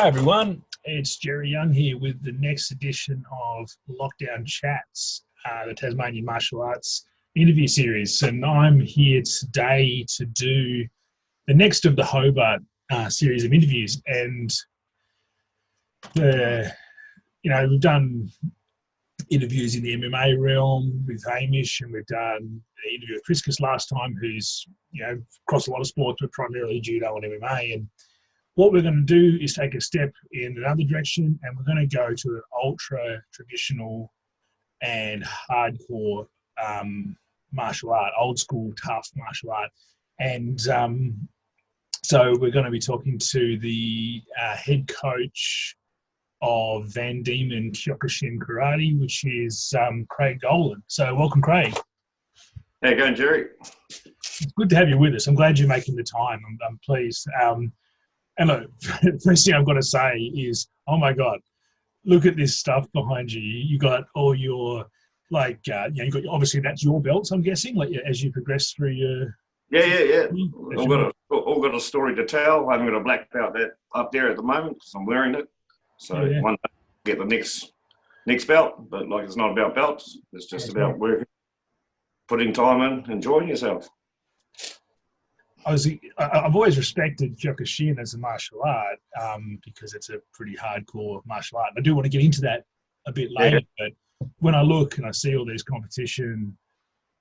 Hi everyone, it's Gerry Young here with the next edition of Lockdown Chats, the Tasmanian Martial Arts interview series. And I'm here today to do the next of the Hobart series of interviews. And we've done interviews in the MMA realm with Hamish, and we've done an interview with Priscus last time, who's across a lot of sports, but primarily judo and MMA. And what we're going to do is take a step in another direction, and we're going to go to an ultra traditional and hardcore martial art, old school, tough martial art. And so we're going to be talking to the head coach of Demon Kyokushin Karate, which is Craig Gollan. So welcome, Craig. How you going, Gerry? It's good to have you with us. I'm glad you're making the time. I'm pleased. And look, first thing I've got to say is, oh my God, look at this stuff behind you. You got all your, you got, obviously that's your belts, I'm guessing, as you progress through your... Yeah. All got a story to tell. I haven't got a black belt up there at the moment because I'm wearing it. So one day I'll get the next belt, but it's not about belts. It's just about working, putting time in, enjoying yourself. I've always respected Kyokushin as a martial art because it's a pretty hardcore martial art. I do want to get into that a bit later, but when I look and I see all these competition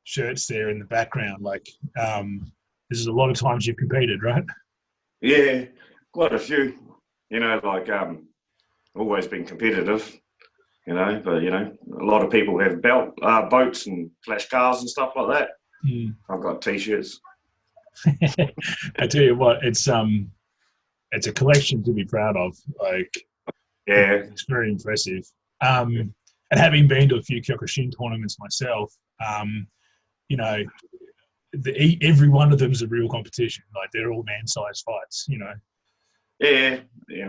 shirts there in the background, this is a lot of times you've competed, right? Yeah, quite a few. Always been competitive, but a lot of people have boats and flash cars and stuff like that. I've got t-shirts. I tell you what, it's a collection to be proud of. It's very impressive. And having been to a few Kyokushin tournaments myself, every one of them is a real competition. They're all man-sized fights. Yeah,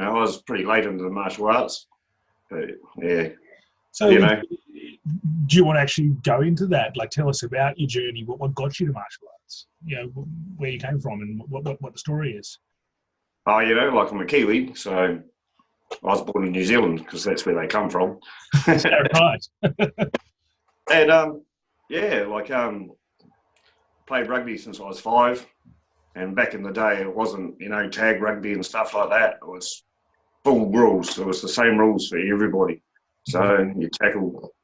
I was pretty late into the martial arts, but yeah. So, do you want to actually go into that? Tell us about your journey. What got you to martial arts? Where you came from and what the story is. Oh, I'm a Kiwi, so I was born in New Zealand because that's where they come from. Is that right? And played rugby since I was 5. And back in the day, it wasn't tag rugby and stuff like that. It was full rules. It was the same rules for everybody. So you tackle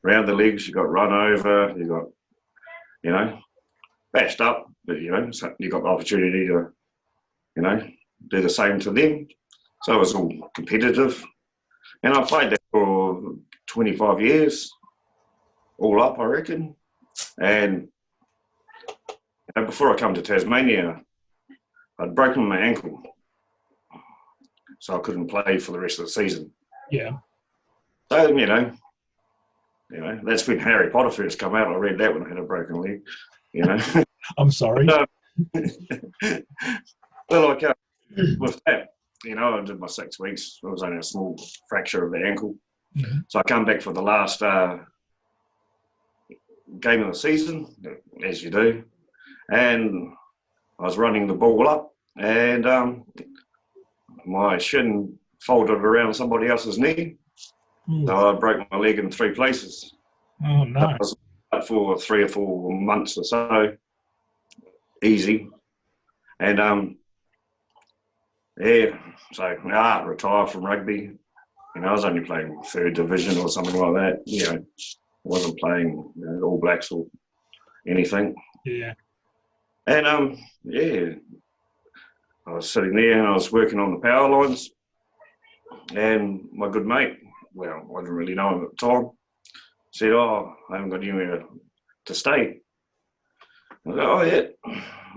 around the legs, you got run over, you got, bashed up, but, so you got the opportunity to, do the same to them. So it was all competitive. And I played that for 25 years, all up, I reckon. And before I come to Tasmania, I'd broken my ankle. So I couldn't play for the rest of the season. Yeah. So, that's when Harry Potter first came out. I read that when I had a broken leg, I'm sorry. With that, I did my 6 weeks. It was only a small fracture of the ankle. Mm-hmm. So I come back for the last game of the season, as you do. And I was running the ball up, and my shin folded around somebody else's knee. So I broke my leg in 3 places. Oh, no. I was out for 3 or 4 months or so. Easy. And, so I retired from rugby. I was only playing 3rd division or something like that. I wasn't playing All Blacks or anything. Yeah. And, I was sitting there and I was working on the power lines. And my good mate, well, I didn't really know him at the time, said, I haven't got anywhere to stay. I go, oh, yeah,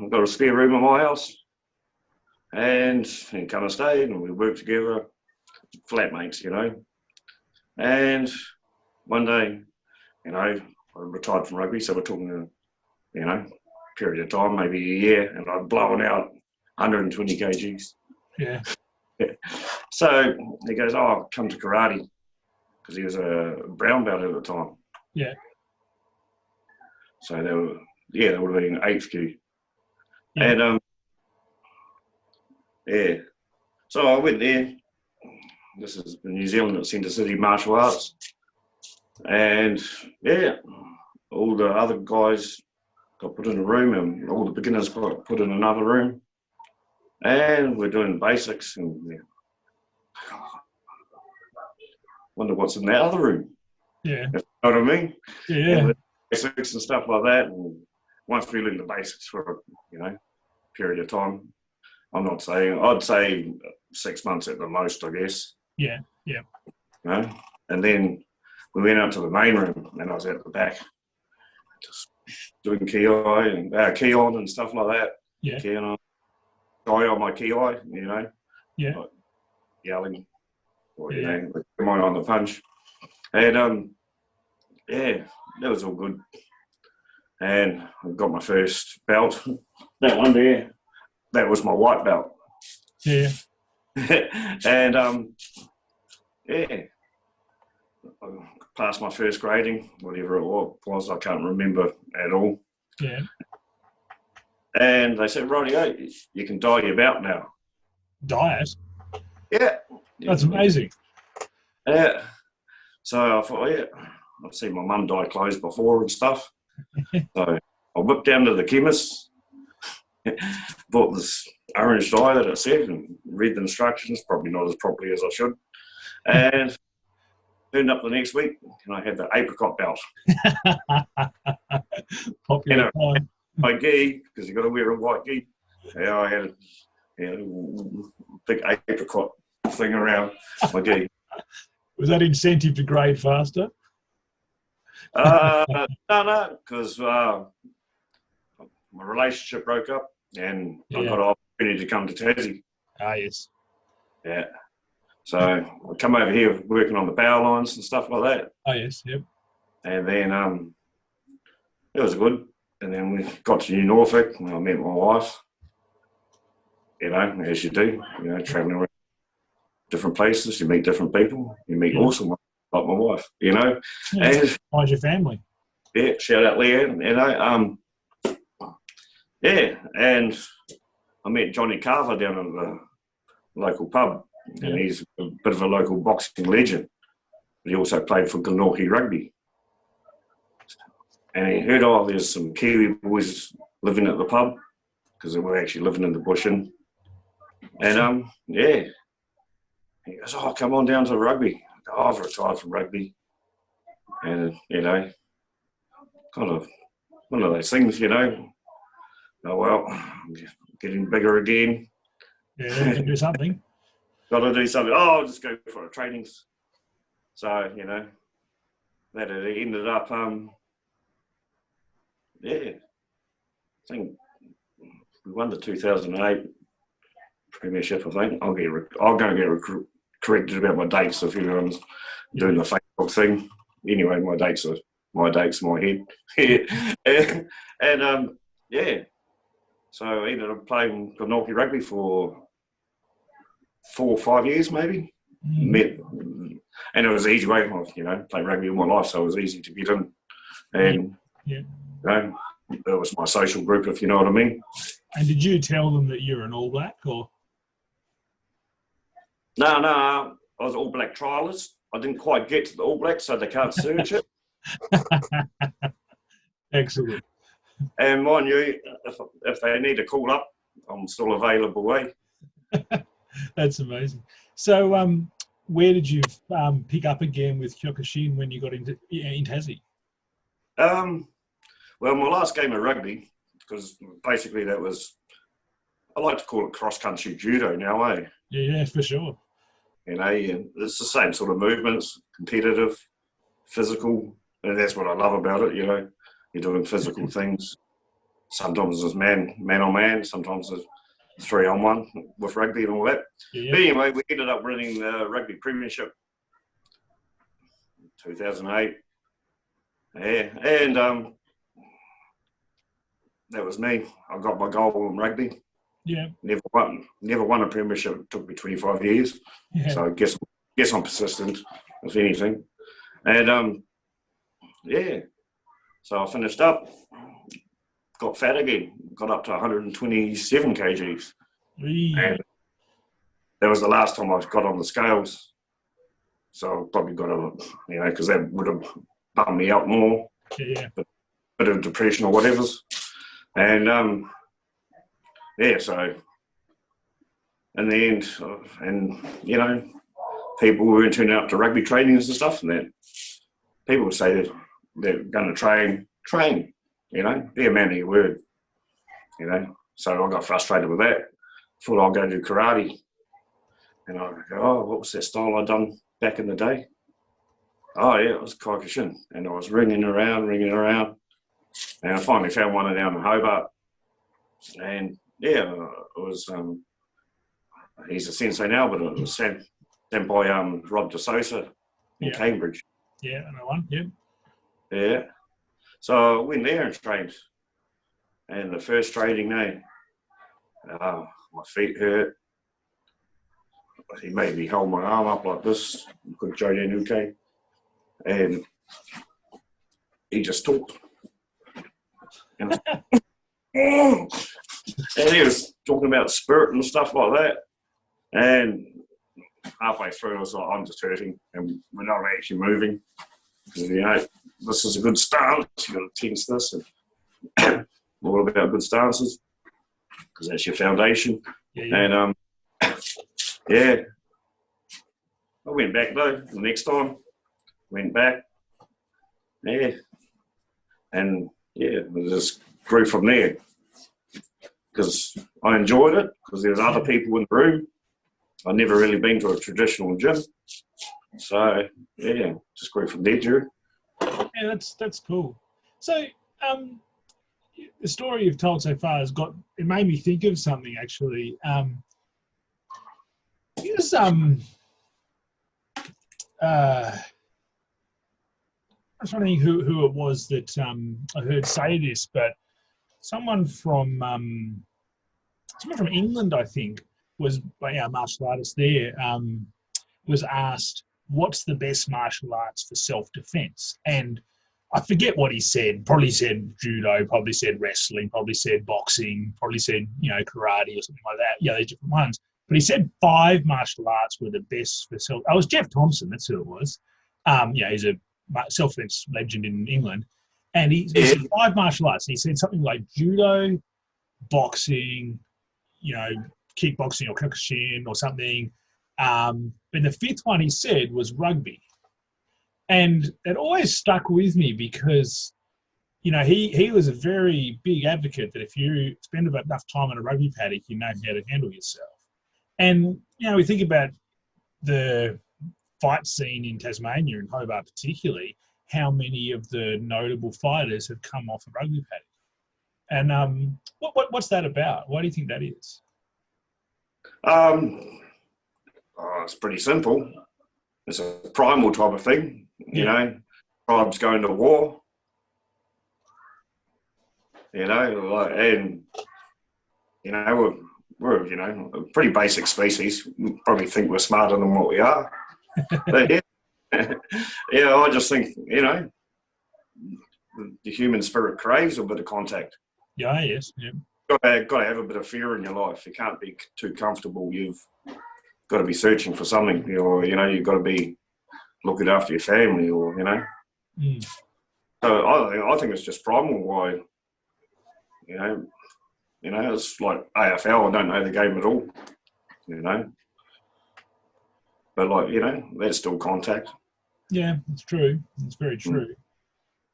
I've got a spare room at my house. And he come and stayed, and we worked together, flatmates, And one day, I retired from rugby, so we're talking, period of time, maybe a year, and I'd blown out 120 kgs. Yeah. So he goes, oh, come to karate, because he was a brown belt at the time. Yeah. So that would have been 8th key. Yeah. And So I went there, this is in New Zealand at Centre City Martial Arts. And yeah, all the other guys got put in a room and all the beginners got put in another room. And we're doing basics and wonder what's in that other room. Yeah. You know what I mean? Yeah. And basics and stuff like that. And once we learn the basics for a period of time, I'd say 6 months at the most, I guess. Yeah. And then we went out to the main room and I was at the back just doing ki on and stuff like that. Yeah. Ki on my ki, Yeah. like yelling or come on the punch. And that was all good. And I got my first belt. That one there, that was my white belt. Yeah. And I passed my first grading, whatever it was, I can't remember at all. Yeah. And they said, "Rightio, you can dye your belt now." Diet? Yeah. That's amazing. Yeah. So I thought, I've seen my mum dye clothes before and stuff. So I whipped down to the chemist, bought this orange dye that it said and read the instructions, probably not as properly as I should. And turned up the next week and I had the apricot belt. Popular time. My gi, because you got to wear a white gi. Yeah, I had a big apricot thing around my gi. Was that incentive to grade faster? No, because my relationship broke up and I got an opportunity to come to Tassie. Ah, yes. Yeah. So I come over here working on the power lines and stuff like that. Oh, yes, yep. And then it was good. And then we got to New Norfolk and I met my wife. As you do, traveling around different places, you meet different people, you meet awesome ones like my wife, Yeah, And how's your family? yeah, shout out Leanne, and I met Johnny Carver down at the local pub, and he's a bit of a local boxing legend, but he also played for Glenorchy Rugby. And he heard, there's some Kiwi boys living at the pub, because they were actually living in the bush. And he goes, come on down to rugby. I've retired from rugby. And, kind of one of those things, oh, well, I'm getting bigger again. Yeah, you can do something. Got to do something. I'll just go for a trainings. So, that it ended up, I think we won the 2008 Premiership, I think. I'll go and get corrected about my dates if anyone's doing the Facebook thing. Anyway, my dates in my head. and so I ended up playing Glenorchy Rugby for 4 or 5 years maybe. And it was an easy way of, playing rugby all my life, so it was easy to get in. And that was my social group, if you know what I mean. And did you tell them that you're an All Black, or? No, I was All Black trialist. I didn't quite get to the All Blacks, so they can't search it. Excellent. And mind you, if they need to call up, I'm still available. That's amazing. So, where did you pick up again with Kyokushin when you got into Tassie? Well, my last game of rugby, because basically that was, I like to call it cross-country judo now, Yeah, for sure. And it's the same sort of movements, competitive, physical, and that's what I love about it, You're doing physical things. Sometimes it's man on man, sometimes it's 3-on-1 with rugby and all that. Yeah. But anyway, we ended up winning the rugby premiership 2008. Yeah, and that was me. I got my goal in rugby. Yeah. Never won a premiership. It took me 25 years. Yeah. So I guess I'm persistent, if anything. And so I finished up, got fat again, got up to 127 kgs. Yeah. that was the last time I got on the scales. So I probably got a, you know, because that would have bummed me out more. Yeah. Bit of depression or whatever's. And yeah, so in the end, and you know, people weren't turning up to rugby trainings and stuff, and that people would say that they're going to train, you know, be a man of your word, you know. So I got frustrated with that. Thought I'll go do karate, and I go, oh, what was that style I done back in the day? Oh yeah, it was Kyokushin, and I was ringing around, and I finally found one down in Hobart, and yeah, it was. He's a sensei now, but it was sent by Rob DeSosa in Cambridge. Yeah, I know one. Yeah. Yeah. So I went there and trained, and the first training day, my feet hurt. He made me hold my arm up like this, good Joe Danuke, and he just talked. And he was talking about spirit and stuff like that. And halfway through, I was like, I'm just hurting, and we're not actually moving. Because, you know, this is a good stance, you've got to tense this, and all about good stances, because that's your foundation. And, yeah. I went back, though, the next time. Went back. Yeah. And, yeah, it just grew from there. Because I enjoyed it, because there was other people in the room. I'd never really been to a traditional gym. So, yeah, just grew from there, Drew. Yeah, that's cool. So, the story you've told so far it made me think of something, actually. I was trying to think who it was that I heard say this, but someone from England, I think, was our martial artist there, was asked, what's the best martial arts for self-defense? And I forget what he said. Probably said judo, probably said wrestling, probably said boxing, probably said, you know, karate or something like that. Yeah, there's different ones. But he said 5 martial arts were the best for self. Oh, it was Jeff Thompson, that's who it was. Yeah, he's a self-defense legend in England. And he said 5 martial arts. And he said something like judo, boxing, you know, kickboxing or Kyokushin or something. But the 5th one he said was rugby. And it always stuck with me because, you know, he was a very big advocate that if you spend about enough time on a rugby paddock, you know how to handle yourself. And, you know, we think about the fight scene in Tasmania and Hobart particularly, how many of the notable fighters have come off a rugby paddock. And what's that about? Why do you think that is? It's pretty simple. It's a primal type of thing, you know. Tribes going to war, you know, and you know we're you know a pretty basic species. We probably think we're smarter than what we are, but yeah, yeah. I just think, you know, the human spirit craves a bit of contact. Yeah. Yes. Yeah. Got to have a bit of fear in your life. You can't be too comfortable. You've got to be searching for something, or you know, you've got to be looking after your family, or you know. So I think it's just primal. Why, you know, it's like AFL. I don't know the game at all, you know. But like, you know, that's still contact. Yeah, it's true. It's very true.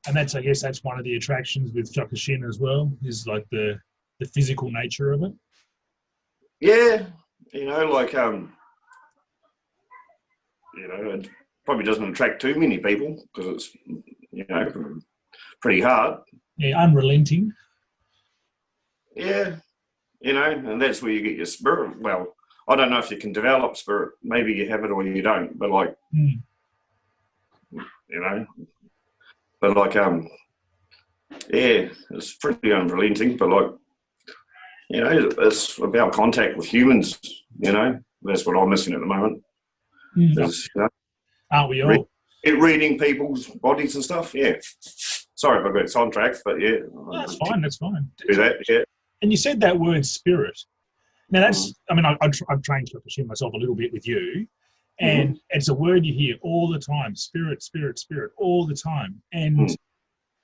And I guess that's one of the attractions with Kyokushin as well, is like the physical nature of it. Yeah, you know, like you know, it probably doesn't attract too many people because it's, you know, pretty hard. Yeah, unrelenting. Yeah, you know, and that's where you get your spirit. Well, I don't know if you can develop spirit. Maybe you have it or you don't. But like, you know, but like, yeah, it's pretty unrelenting. But like, you know, it's about contact with humans. You know, that's what I'm missing at the moment. You know, aren't we all? Reading people's bodies and stuff. Yeah. Sorry if I got sidetracked, but yeah. No, that's fine. That's fine. Do that. Yeah. And you said that word spirit. Now that's, I mean, I've trained Kyokushin myself a little bit with you, and it's a word you hear all the time: spirit, spirit, spirit, all the time. And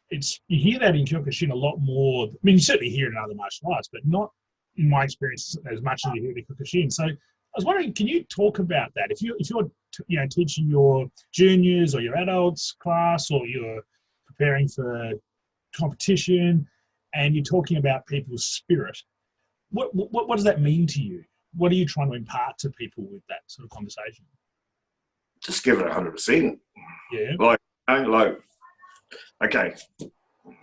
it's, you hear that in Kyokushin a lot more. I mean, you certainly hear it in other martial arts, but not, in my experience, as much as you hear it in Kyokushin. So I was wondering, can you talk about that? If you're teaching your juniors or your adults class, or you're preparing for competition, and you're talking about people's spirit, what does that mean to you? What are you trying to impart to people with that sort of conversation? Just give it 100%. Yeah. Like, okay,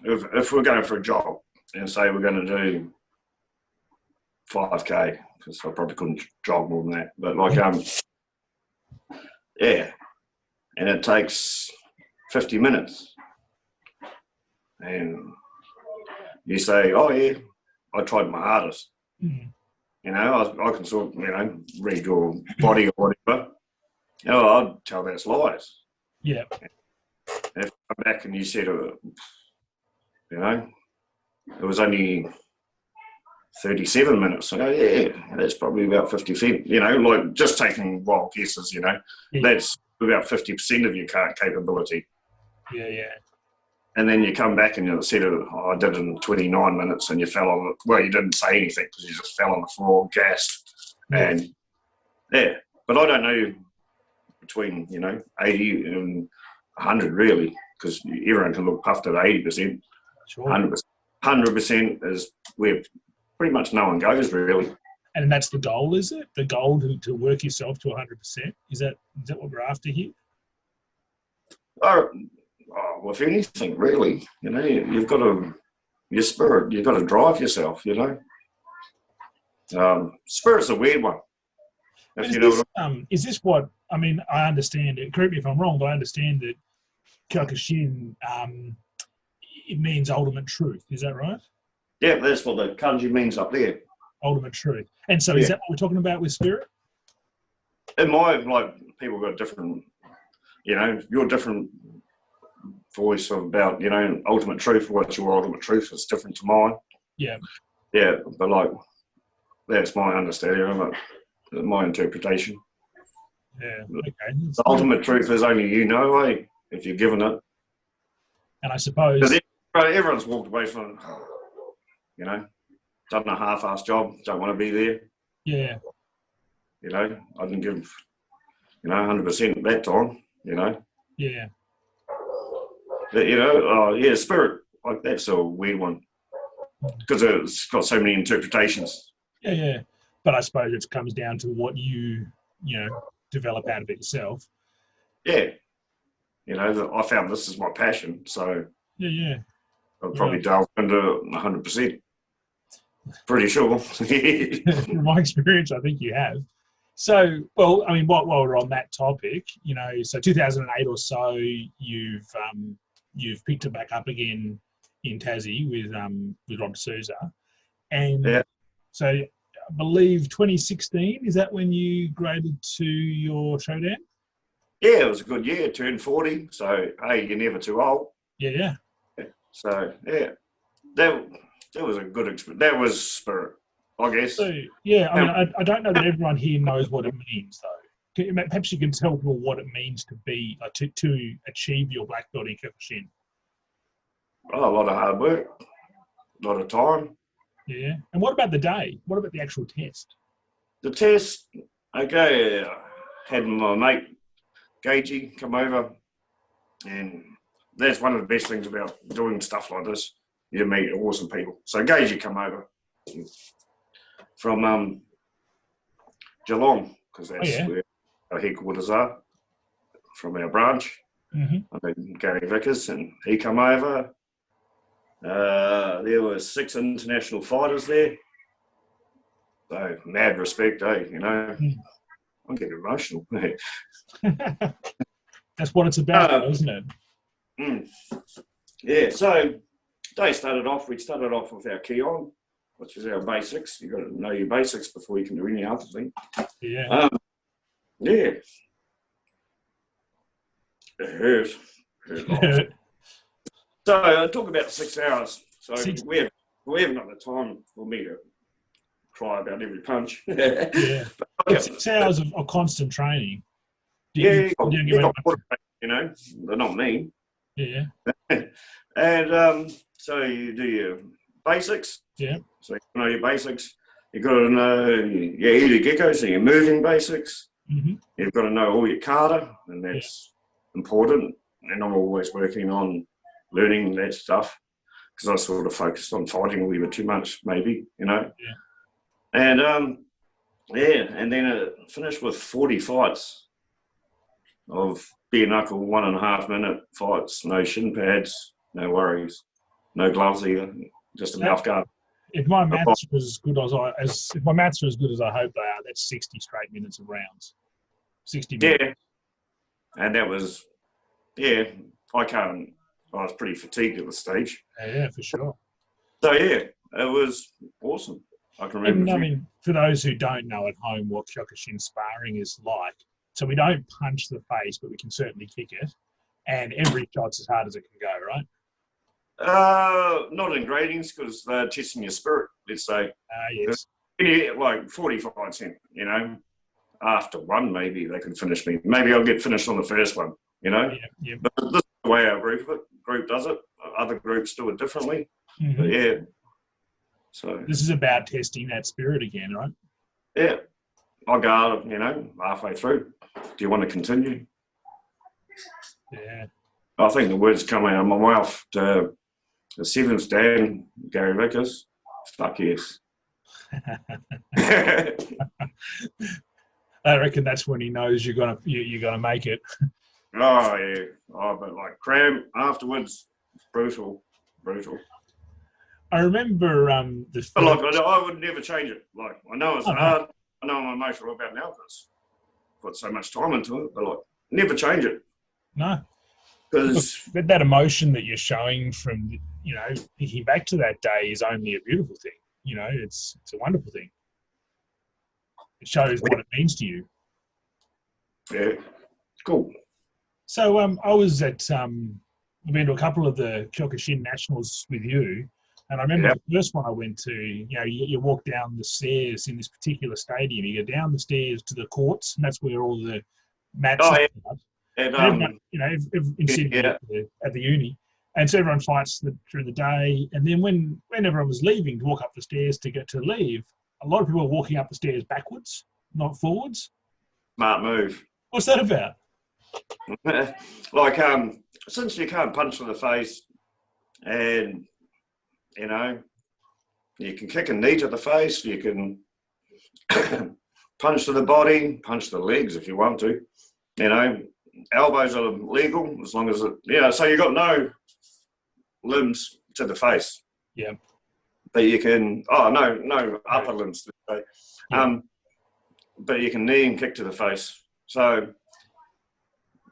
if we're going for a jog and say we're going to do 5K, because I probably couldn't jog more than that, but like, yeah, and it takes 50 minutes, and you say, oh yeah, I tried my hardest. You know, I can sort of, read your body or whatever. You know, I'd tell that's lies. Yeah. And if I come back and you said, it was only 37 minutes. So, yeah, that's probably about 50%, like just taking wild guesses, that's about 50% of your capability. Yeah, yeah. And then you come back and you said, I did it in 29 minutes, and you fell on it. Well, you didn't say anything because you just fell on the floor, gasped. Yeah. And yeah, but I don't know between, 80 and 100 really, because everyone can look puffed at 80%. Sure. 100% is where pretty much no one goes really. And that's the goal, is it? The goal to work yourself to 100%? Is that what we're after here? Well, if anything, really, you've got your spirit, you've got to drive yourself, Spirit's a weird one. Is this what, I mean, I understand it, correct me if I'm wrong, but I understand that Kyokushin, it means ultimate truth. Is that right? Yeah, that's what the kanji means up there. Ultimate truth. And so is that what we're talking about with spirit? In people got different, your different voice about, ultimate truth. What's your ultimate truth is different to mine. Yeah. Yeah, but that's my understanding of it, my interpretation. Yeah, okay. The ultimate truth is only if you're given it. And I suppose... Because everyone's walked away from it, done a half-assed job, don't want to be there. Yeah. I didn't give, 100% at that time, Yeah. But, spirit, that's a weird one. Because it's got so many interpretations. Yeah, yeah. But I suppose it comes down to what you, develop out of it yourself. Yeah. I found this is my passion, so... Yeah. I'll probably delve into 100%. Pretty sure. From my experience, I think you have. So, well, I mean, while we're on that topic, so 2008 or so, you've picked it back up again in Tassie with Rob Souza, and so I believe 2016, is that when you graded to your showdown? Yeah, it was a good year. Turned 40, so hey, you're never too old. Yeah. So yeah, that was a good experience. That was spirit, I guess. So yeah, I mean, I don't know that everyone here knows what it means, though. Perhaps you can tell people what it means to be to achieve your black belt in Kyokushin. Oh, a lot of hard work, a lot of time. Yeah. And what about the day? What about the actual test? The test, okay, had my mate Gerry come over, and that's one of the best things about doing stuff like this. You meet awesome people. So Gerry come over from Geelong, because that's where our headquarters are, from our branch. I met Gary Vickers, and he come over. There were 6 international fighters there. So mad respect, I'm getting emotional. That's what it's about, isn't it? Yeah, so we started off with our key on, which is our basics. You've got to know your basics before you can do any other thing. Yeah. Yeah. It hurt. So talk about 6 hours. So we haven't got the time for me to cry about every punch. Yeah. It's 6 hours of constant training. You got you know, they're not me. Yeah. And so you do your basics. Yeah. So you know your basics. You've got to know your eater gecko, so your moving basics. Mm-hmm. You've got to know all your kata, and that's important. And I'm always working on learning that stuff because I sort of focused on fighting a little bit too much, maybe, you know. Yeah. And and then it finished with 40 fights of bare knuckle 1.5 minute fights, no shin pads, no worries, no gloves either, just a mouth guard. If my maths are as good if my maths are as good as I hope they are, that's 60 straight minutes of rounds. 60 minutes. Yeah. And that was, I was pretty fatigued at the stage. Yeah, for sure. So yeah, it was awesome. I can remember. And, I mean, for those who don't know at home what Kyokushin sparring is like, so we don't punch the face, but we can certainly kick it, and every shot's as hard as it can go, right? Not in gradings because they're testing your spirit. Let's say. Yes. Like 40 fights in, you know. After one, maybe they could finish me. Maybe I'll get finished on the first one, you know. Yeah. But this is the way our group does it. Other groups do it differently. Mm-hmm. But yeah. So this is about testing that spirit again, right? Yeah. I'll go, you know, halfway through. Do you want to continue? Yeah. I think the words come out of my mouth to the seventh Dan, Gary Vickers. Fuck yes. I reckon that's when he knows you're gonna make it. Oh yeah. Oh, but like cram afterwards, brutal. I remember But like I would never change it. Like I know it's hard. I know I'm emotional about now because I put so much time into it. But like never change it. No. Because that emotion that you're showing from, you know, thinking back to that day is only a beautiful thing. You know, it's a wonderful thing. It shows what it means to you. Yeah, cool. So I was at I've been to a couple of the Kyokushin Nationals with you, and I remember the first one I went to. You know, you walk down the stairs in this particular stadium. You go down the stairs to the courts, and that's where all the matches are. And everyone, you know, in Sydney at the uni, and so everyone fights through the day. And then when everyone was leaving to walk up the stairs to get to leave, a lot of people were walking up the stairs backwards, not forwards. Smart move. What's that about? Like, since you can't punch in the face, and you know, you can kick a knee to the face, you can punch to the body, punch the legs if you want to. You know, elbows are legal as long as so you got no limbs to the face. Yeah. But you can no upper limbs. But you can knee and kick to the face. So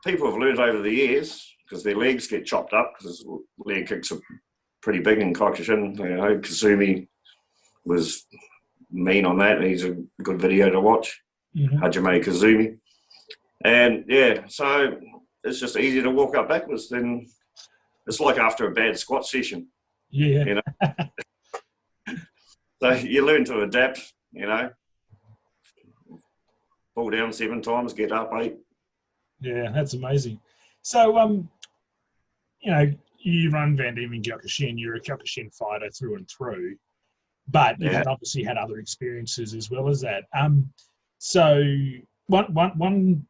people have learned over the years because their legs get chopped up because leg kicks are pretty big in Kyokushin. You know, Kasumi was mean on that. He's a good video to watch. Hajime Kazumi. And so it's just easier to walk up backwards than it's like after a bad squat session. Yeah. You know. So you learn to adapt, you know. Fall down 7 times, get up 8. Yeah, that's amazing. So you know, you run Van Demon Kyokushin, you're a Kyokushin fighter through and through. But you had obviously had other experiences as well as that. So one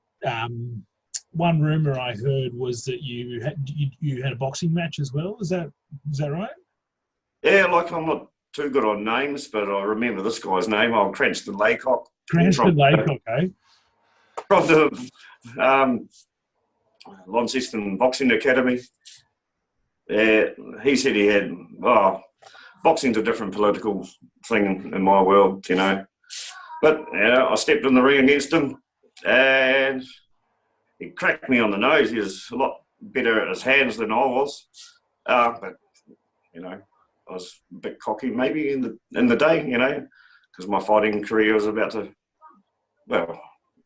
rumor I heard was that you had a boxing match as well. Is that right? Yeah, like I'm not too good on names, but I remember this guy's name. I'm Cranston Laycock. Cranston Laycock, eh? From the Launceston Boxing Academy. He said he had boxing's a different political thing in my world, you know. But I stepped in the ring against him, and he cracked me on the nose. He was a lot better at his hands than I was. But you know, I was a bit cocky maybe in the day, you know, because my fighting career was about to. Well,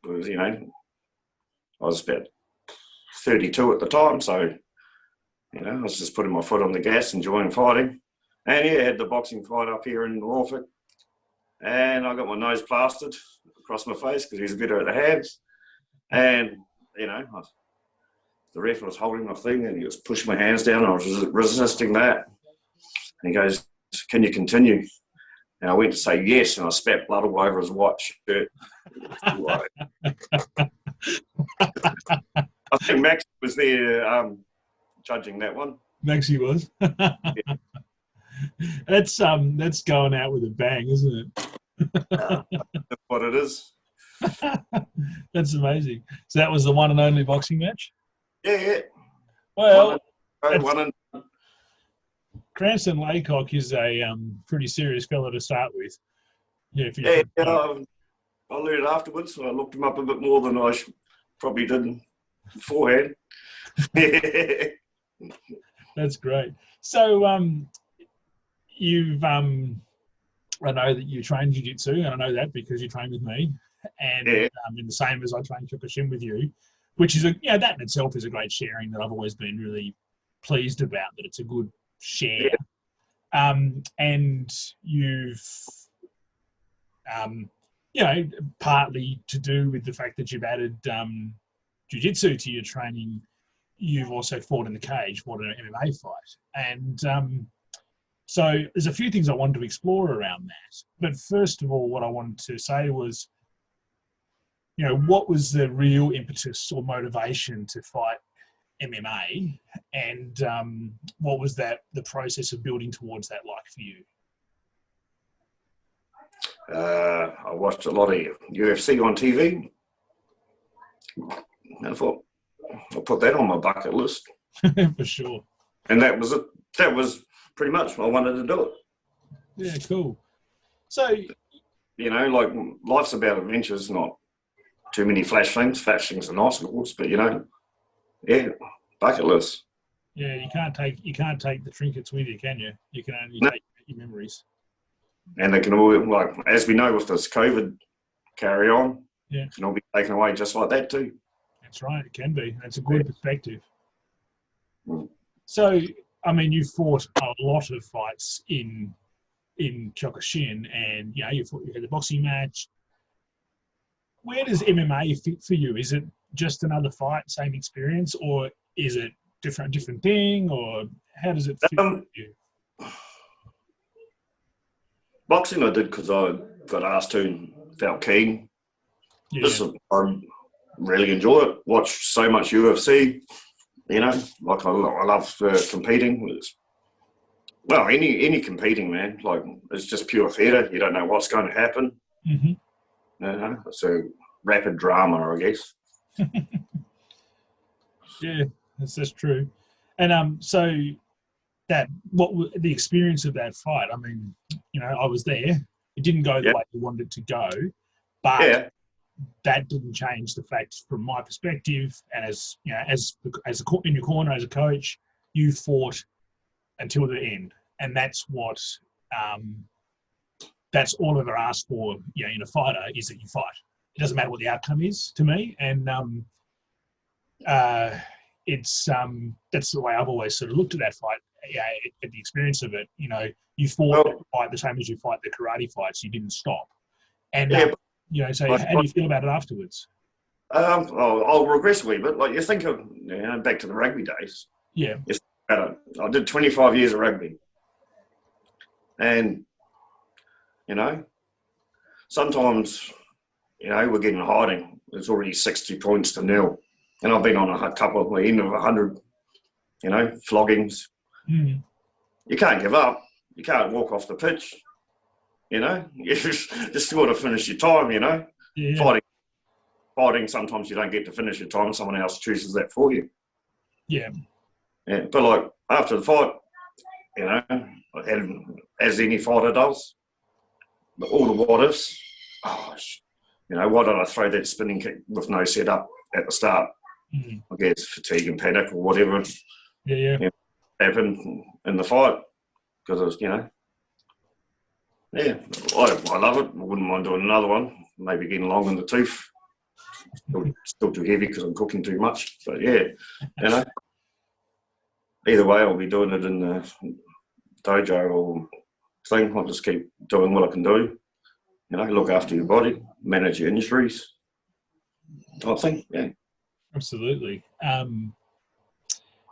it was, you know, I was about 32 at the time, so you know, I was just putting my foot on the gas, enjoying fighting. And had the boxing fight up here in Norfolk. and I got my nose plastered across my face because he's better at the hands. And, you know, the ref was holding my thing and he was pushing my hands down. And I was resisting that. And he goes, "Can you continue?" And I went to say yes, and I spat blood all over his white shirt. I think Max was there judging that one. Maxie was. Yeah. That's going out with a bang, isn't it? That's what it is. That's amazing. So that was the one and only boxing match? Yeah. Well, one and Cranston Laycock is a pretty serious fella to start with. Yeah, I learned it afterwards. I looked him up a bit more than I probably did beforehand. That's great. So you've I know that you train jiu-jitsu, and I know that because you train with me, and in the same as I train Kyokushin with you, which is that in itself is a great sharing that I've always been really pleased about. That it's a good share, and you've partly to do with the fact that you've added jiu-jitsu to your training. You've also fought in the cage, fought an MMA fight, and so there's a few things I wanted to explore around that. But first of all, what I wanted to say was, what was the real impetus or motivation to fight MMA, and what was the process of building towards that like for you? I watched a lot of UFC on TV. And I thought, I'll put that on my bucket list. For sure. And that was it. That was pretty much what I wanted to do it. Yeah, cool. So, like life's about adventures, not too many flash things. Flash things are nice, of course, but bucket list. Yeah, you can't take the trinkets with you, can you? You can only take your memories. And they can all, as we know with this COVID carry on, it can all be taken away just like that too. That's right, it can be. That's a good perspective. Mm. So, I mean, you fought a lot of fights in Kyokushin, and you had the boxing match. Where does MMA fit for you? Is it just another fight, same experience, or is it different thing, or how does it fit for you? Boxing I did because I got asked to and felt keen. Yeah. I really enjoy it. Watch so much UFC. I love competing. Any competing, man. It's just pure theatre. You don't know what's going to happen. Mm-hmm. It's a rapid drama, I guess. Yeah, that's true. And so what the experience of that fight? I mean, I was there. It didn't go the way you wanted it to go, but that didn't change the fact, from my perspective, and as in your corner as a coach, you fought until the end, and that's what that's all I've ever asked for. In a fighter, is that you fight. It doesn't matter what the outcome is to me, and it's that's the way I've always sort of looked at that fight. At the experience of it, you fought that fight the same as you fight the karate fights. You didn't stop, and so how do you feel about it afterwards? I'll regress a wee bit. You think of back to the rugby days. Yeah. I did 25 years of rugby, and sometimes we're getting hiding. There's already 60 points to nil, and I've been on a couple of the end of 100, floggings. Mm. You can't give up. You can't walk off the pitch. You just got to finish your time. Yeah. Fighting. Sometimes you don't get to finish your time. Someone else chooses that for you. Yeah. Yeah. But after the fight, as any fighter does, all the what ifs. Why did I throw that spinning kick with no setup at the start? Mm. I guess fatigue and panic or whatever. Yeah. Happened in the fight because it was, I love it. I wouldn't mind doing another one. Maybe getting long in the tooth. Still too heavy because I'm cooking too much. But either way, I'll be doing it in the dojo or thing. I'll just keep doing what I can do. You know, look after your body, manage your injuries, type thing. Yeah. Absolutely. And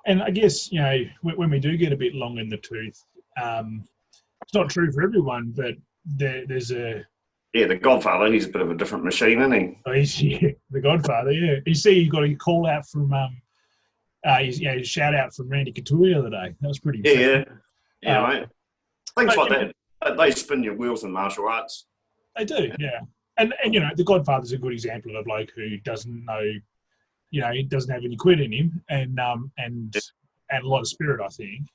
I guess, you know, when we do get a bit long in the tooth, it's not true for everyone, but there's a... Yeah, the Godfather, he's a bit of a different machine, isn't he? Oh, he's the Godfather, yeah. You see, you got a call out from, shout out from Randy Couture the other day. That was pretty Yeah, impressive. mate. Things like that, they spin your wheels in martial arts. They do, yeah. And you know, the Godfather's a good example of a bloke who doesn't know, you know, he doesn't have any quit in him, and a lot of spirit, I think.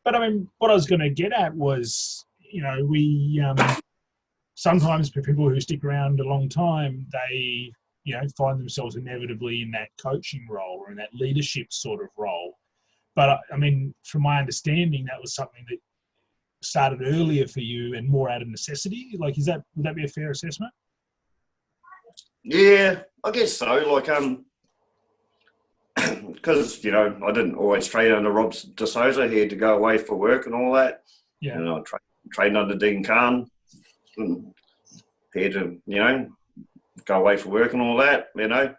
But I mean, what I was going to get at was, you know, we sometimes for people who stick around a long time, they, you know, find themselves inevitably in that coaching role or in that leadership sort of role. But I mean, from my understanding, that was something that started earlier for you and more out of necessity. Like, would that be a fair assessment? Yeah, I guess so. Like, because, you know, I didn't always train under Rob De Souza. He had to go away for work and all that. Yeah. And I trained under Dean Khan. He had to, you know, go away for work and all that, you know.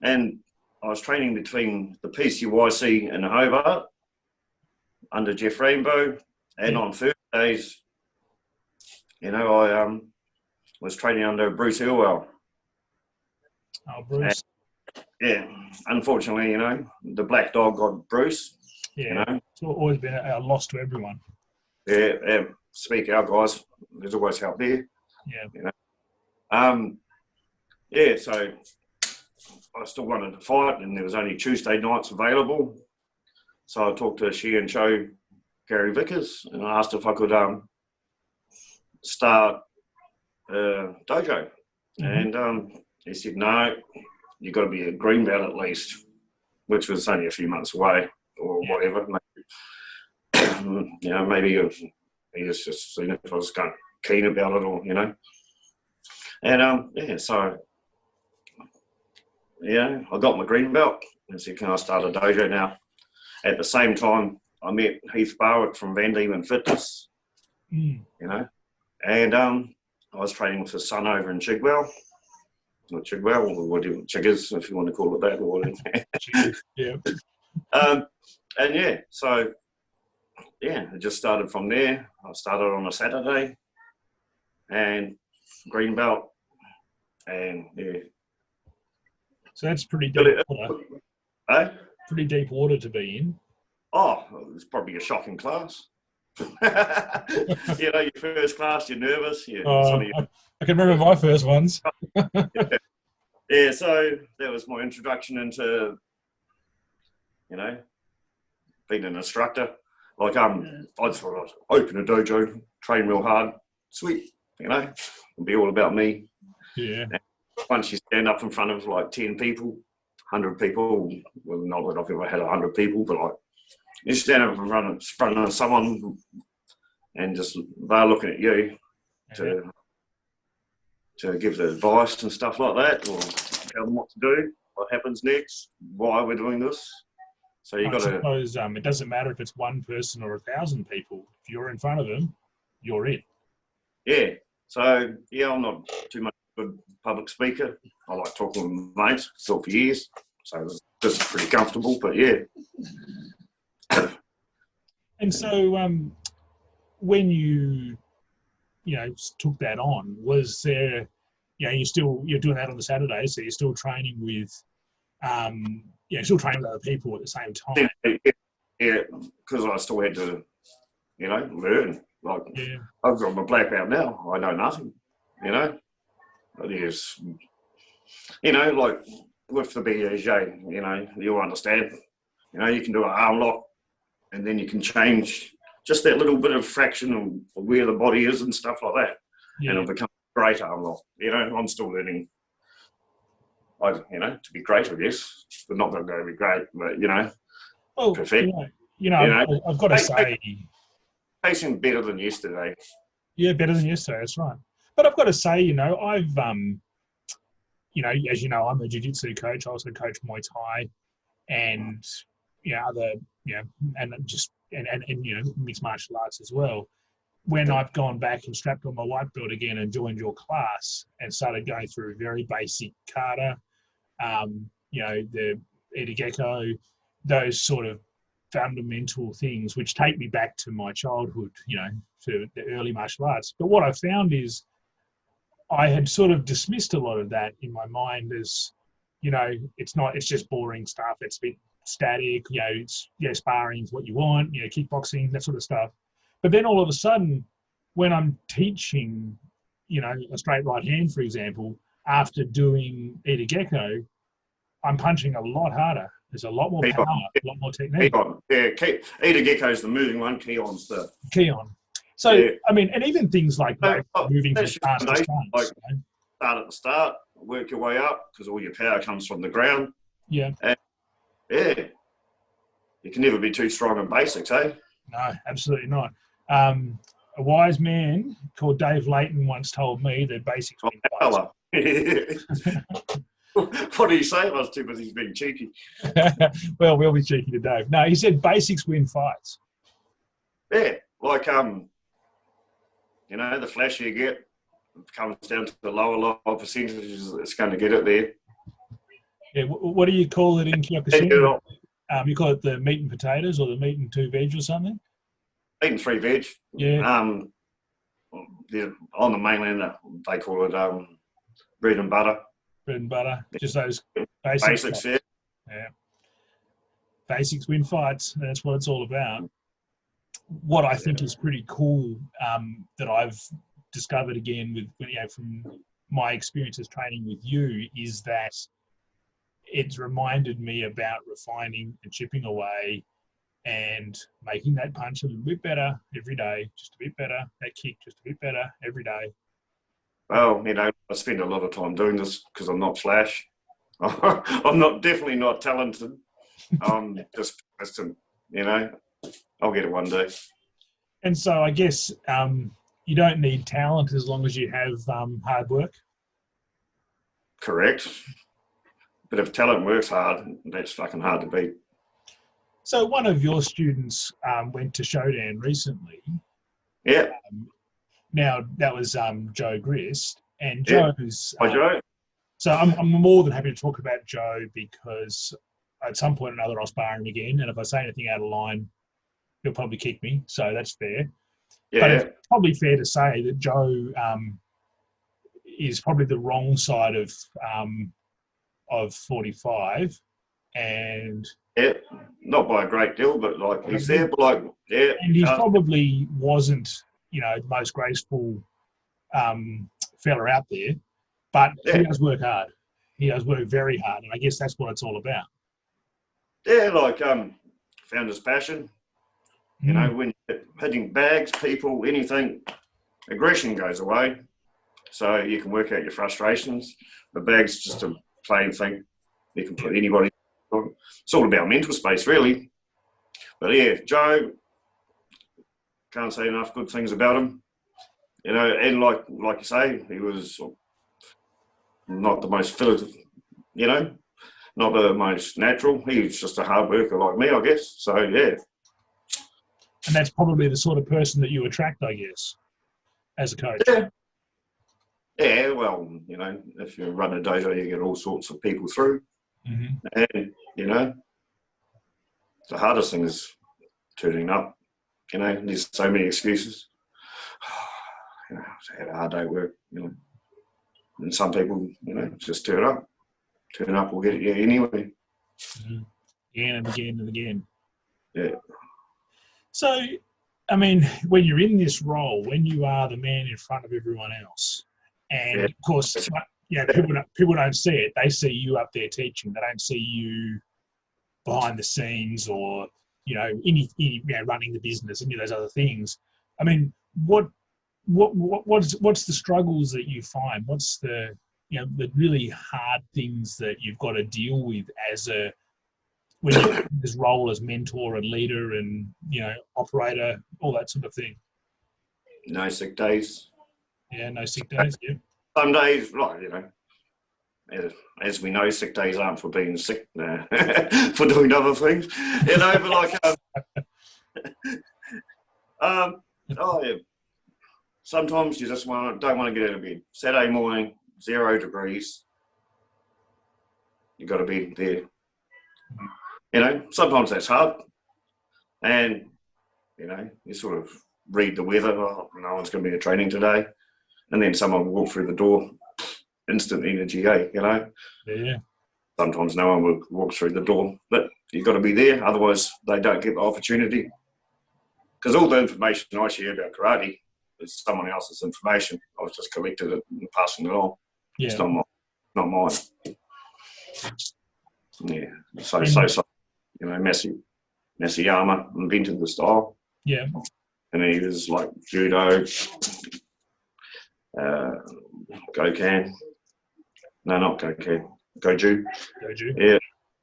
And I was training between the PCYC and Hobart under Jeff Rainbow. And on Thursdays, you know, I was training under Bruce Elwell. Oh, Bruce. And, unfortunately, you know, the black dog got Bruce. Yeah, you know? It's always been a loss to everyone. Yeah, speak out, guys. There's always help there. Yeah. You know. Yeah, so I still wanted to fight, and there was only Tuesday nights available. So I talked to Shi and Cho, Gary Vickers, and I asked if I could start a dojo. Mm-hmm. And he said, no, you've got to be a green belt at least, which was only a few months away or whatever. You know, maybe he was just seeing if I was kind of keen about it, or, you know. And so, yeah, I got my green belt and said, can I start a dojo now? At the same time, I met Heath Barwick from Van Diemen Fitness, you know, and I was training with his son over in Chigwell, or Chigwell, or whatever, Chiggers, if you want to call it that, or whatever. Yeah. And yeah, so, yeah, it just started from there. I started on a Saturday, and green belt, and yeah. So that's pretty deep water. Eh? Pretty deep water to be in. Oh, it's probably a shocking class. You know, your first class, you're nervous. I can remember my first ones. Yeah, so that was my introduction into, you know, being an instructor. Like, I just thought I'd open a dojo, train real hard, sweet, you know, it'll be all about me. Yeah. And once you stand up in front of like 10 people, 100 people, well, not that I've ever had 100 people, but like, you stand up in front of someone and just they're looking at you to give the advice and stuff like that, or tell them what to do, what happens next, why we're doing this. So you got to. I suppose it doesn't matter if it's one person or 1,000 people. If you're in front of them, you're in. Yeah. So yeah, I'm not too much of a good public speaker. I like talking with mates, still for years. So this is pretty comfortable. But yeah. And so, when you took that on, was there, you know, you're doing that on the Saturday, so you're still training with, still training with other people at the same time. Yeah, because I still had to, you know, learn. Like, I've got my black belt now. I know nothing, you know. But yes, you know, like with the BJJ, you know, you'll understand. You know, you can do an arm lock, and then you can change just that little bit of fraction of where the body is and stuff like that. Yeah. And it'll become a great arm lock. You know, I'm still learning, to be great, I guess. But not going to be great, but, you know, perfect. I've got to say... Pacing better than yesterday. Yeah, better than yesterday, that's right. But I've got to say, you know, I've, as you know, I'm a jiu-jitsu coach. I also coach Muay Thai and, you know, other, you know, and mixed martial arts as well. when I've gone back and strapped on my white belt again and joined your class and started going through very basic kata, the Itageko, those sort of fundamental things, which take me back to my childhood, to the early martial arts. But what I found is I had sort of dismissed a lot of that in my mind as, it's just boring stuff. It's a bit static, sparring is what you want, kickboxing, that sort of stuff. But then all of a sudden, when I'm teaching, a straight right hand, for example, after doing Itageko, I'm punching a lot harder. There's a lot more power, a lot more technique. Keon. Yeah, Itageko is the moving one, Keon's the... Keon. So, yeah. I mean, and even things like moving from stance to stance. Like, start at the start, work your way up, because all your power comes from the ground. Yeah. And, yeah. You can never be too strong in basics, eh? No, absolutely not. A wise man called Dave Layton once told me that basics win fights. What did he say? I was too busy being cheeky. Well, we'll be cheeky to Dave. No, he said basics win fights. Yeah, like the flash you get comes down to the lower percentages that's going to get it there. Yeah, what do you call it in Kyokushin? You call it the meat and potatoes or the meat and 2 veg or something? Meat and 3 veg. Yeah. On the mainland, they call it bread and butter. Bread and butter, just those basics. Yeah. Basics win fights. That's what it's all about. What I think is pretty cool that I've discovered again from my experiences training with you is that it's reminded me about refining and chipping away and making that punch a little bit better every day, just a bit better, that kick just a bit better every day. Well, I spend a lot of time doing this because I'm not flash. I'm definitely not talented. I'm just persistent, I'll get it one day. And so I guess you don't need talent as long as you have hard work. Correct. But if talent works hard, that's fucking hard to beat. So one of your students went to Shodan recently. Yeah. Now, that was Joe Grist. And Yeah. Joe's... Hi, Joe. So I'm more than happy to talk about Joe because at some point or another I'll spar him again. And if I say anything out of line, he'll probably kick me. So that's fair. Yeah. But it's probably fair to say that Joe is probably the wrong side of 45. And... Yeah, not by a great deal, but he's there, but And he probably wasn't, the most graceful fella out there, but he does work hard. He does work very hard, and I guess that's what it's all about. Yeah, found his passion. When you're hitting bags, people, anything, aggression goes away. So you can work out your frustrations. The bag's just a plain thing. You can put anybody. It's all about mental space, really. But yeah, Joe, can't say enough good things about him. And like you say, he was not the most not the most natural. He was just a hard worker like me, I guess. So yeah. And that's probably the sort of person that you attract, I guess, as a coach. Yeah. Yeah, well, if you run a dojo, you get all sorts of people through. Mm-hmm. And, the hardest thing is turning up. There's so many excuses. I had a hard day at work, And some people, just turn up. Turn up will get you anyway. Mm-hmm. Again and again and again. Yeah. So, I mean, when you're in this role, when you are the man in front of everyone else, and of course, people don't see it. They see you up there teaching. They don't see you behind the scenes or, any running the business, any of those other things. I mean, what's the struggles that you find? What's the really hard things that you've got to deal with when you're in this role as mentor and leader and, operator, all that sort of thing? No sick days. Yeah, no sick days, yeah. Some days, as we know, sick days aren't for being sick, for doing other things. sometimes you just don't want to get out of bed. Saturday morning, 0 degrees. You got to be there. You know, sometimes that's hard. And, you know, you sort of read the weather. Oh, no one's going to be at training today. And then someone will walk through the door, instant energy, you know? Yeah. Sometimes no one will walk through the door, but you've got to be there. Otherwise, they don't get the opportunity. Because all the information I share about karate is someone else's information. I've just collected it and passing it on. Yeah. It's not mine. Yeah. So, you know, Masayama invented the style. Yeah. And he was like judo, Gokan. No, not Gokan. Goju.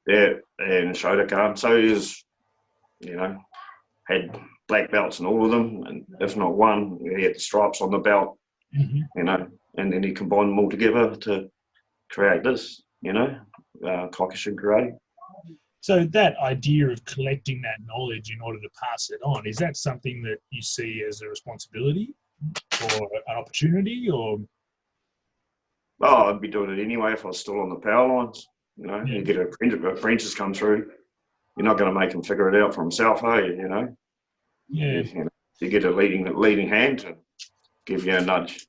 Yeah. And Shotokan. So he was, you know, had black belts in all of them, and if not one, he had the stripes on the belt, you know, and then he combined them all together to create this, you know, Kyokushin karate. So that idea of collecting that knowledge in order to pass it on, is that something that you see as a responsibility or an opportunity, or? Oh, I'd be doing it anyway if I was still on the power lines. You know, you get an apprentice come through, you're not going to make him figure it out for himself, are you? You know, you get a leading hand to give you a nudge.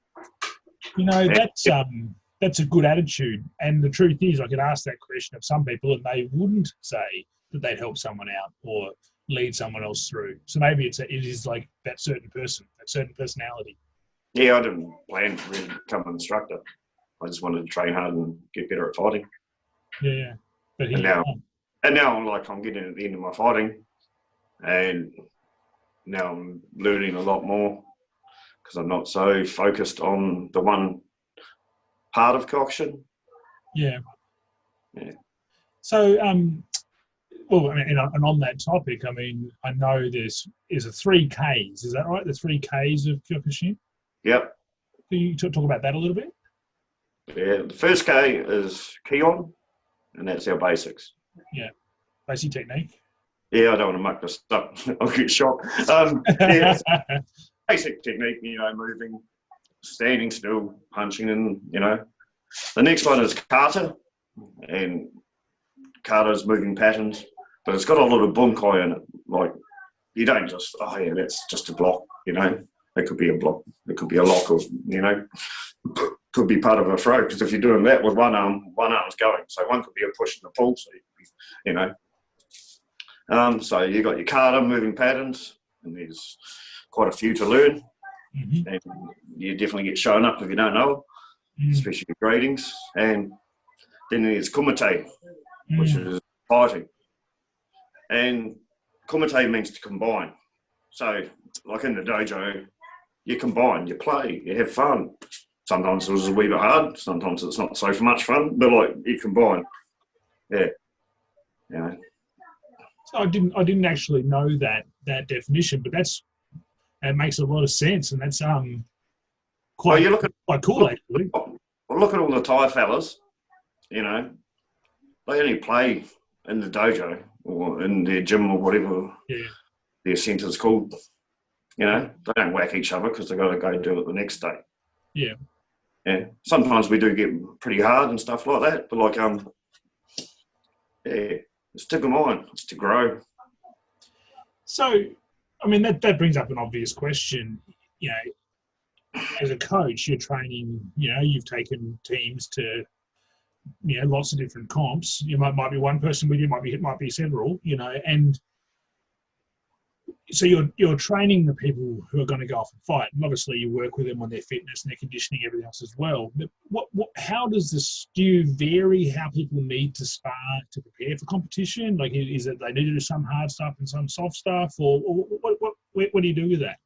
You know, that's a good attitude. And the truth is, I could ask that question of some people, and they wouldn't say that they'd help someone out or lead someone else through. So maybe it is like that certain person, that certain personality. Yeah, I didn't plan to really become an instructor. I just wanted to train hard and get better at fighting. Yeah. But now I'm getting at the end of my fighting, and now I'm learning a lot more because I'm not so focused on the one part of Kyokushin. Yeah. So, well, I mean, and on that topic, I mean, I know there's a 3Ks. Is that right? The 3Ks of Kyokushin? Yep. Can you talk about that a little bit? Yeah, the first K is Kion, and that's our basics. Yeah, basic technique. Yeah, I don't want to muck this up. I'll get shot. Basic technique, you know, moving, standing still, punching, and, you know. The next one is kata, and kata's moving patterns, but it's got a lot of bunkai in it. Like, you don't just, that's just a block, you know. It could be a block, it could be a lock, or, you know, could be part of a throw, because if you're doing that with one arm's going, so one could be a push and a pull, so you know. So you got your kata, moving patterns, and there's quite a few to learn, and you definitely get shown up if you don't know it, especially your gradings. And then there's kumite, which is fighting, and kumite means to combine. So like in the dojo, you combine, you play, you have fun. Sometimes it was a wee bit hard, sometimes it's not so much fun, but like you combine. Yeah. Yeah. So I didn't actually know that definition, but that makes a lot of sense, and that's quite cool actually. Well, look at all the Thai fellas, you know, they only play in the dojo or in their gym or whatever their centre's called. You know, they don't whack each other because they've got to go and do it the next day. Yeah. Yeah. Sometimes we do get pretty hard and stuff like that, but like it's to combine, it's to grow. So, I mean, that brings up an obvious question. You know, as a coach, you're training. You know, you've taken teams to, you know, lots of different comps. You might be one person with you, might be several. You know, and so you're training the people who are going to go off and fight, and obviously you work with them on their fitness and their conditioning, everything else as well. But how does this? Do you vary how people need to spar to prepare for competition? Like, is it they need to do some hard stuff and some soft stuff, or what do you do with that?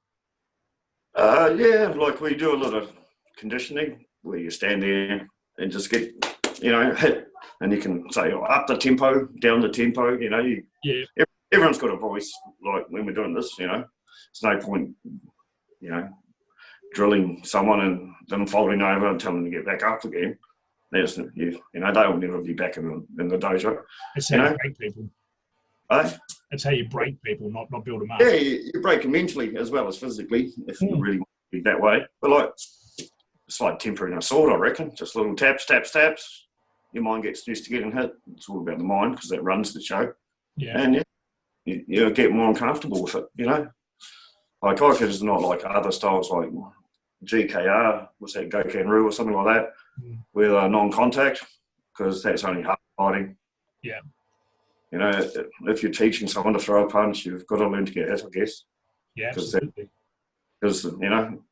Yeah, like we do a lot of conditioning where you stand there and just get, you know, hit, and you can say up the tempo, down the tempo. You know, everyone's got a voice, like when we're doing this, you know. There's no point, you know, drilling someone and them folding over and telling them to get back up again. There's, you know, they will never be back in the dojo. That's how you break people. That's how you break people, not build them up. Yeah, you break them mentally as well as physically if you really want be that way. But like, it's like tempering a sword, I reckon. Just little taps, taps, taps. Your mind gets used to getting hit. It's all about the mind because that runs the show. Yeah. And you get more uncomfortable with it, you know. Like Kyokushin is not like other styles like GKR, what's that, Gokan-Ryu or something like that, with non-contact, because that's only hard fighting. Yeah. You know, if you're teaching someone to throw a punch, you've got to learn to get hit, I guess. Yeah, absolutely. Because, you know,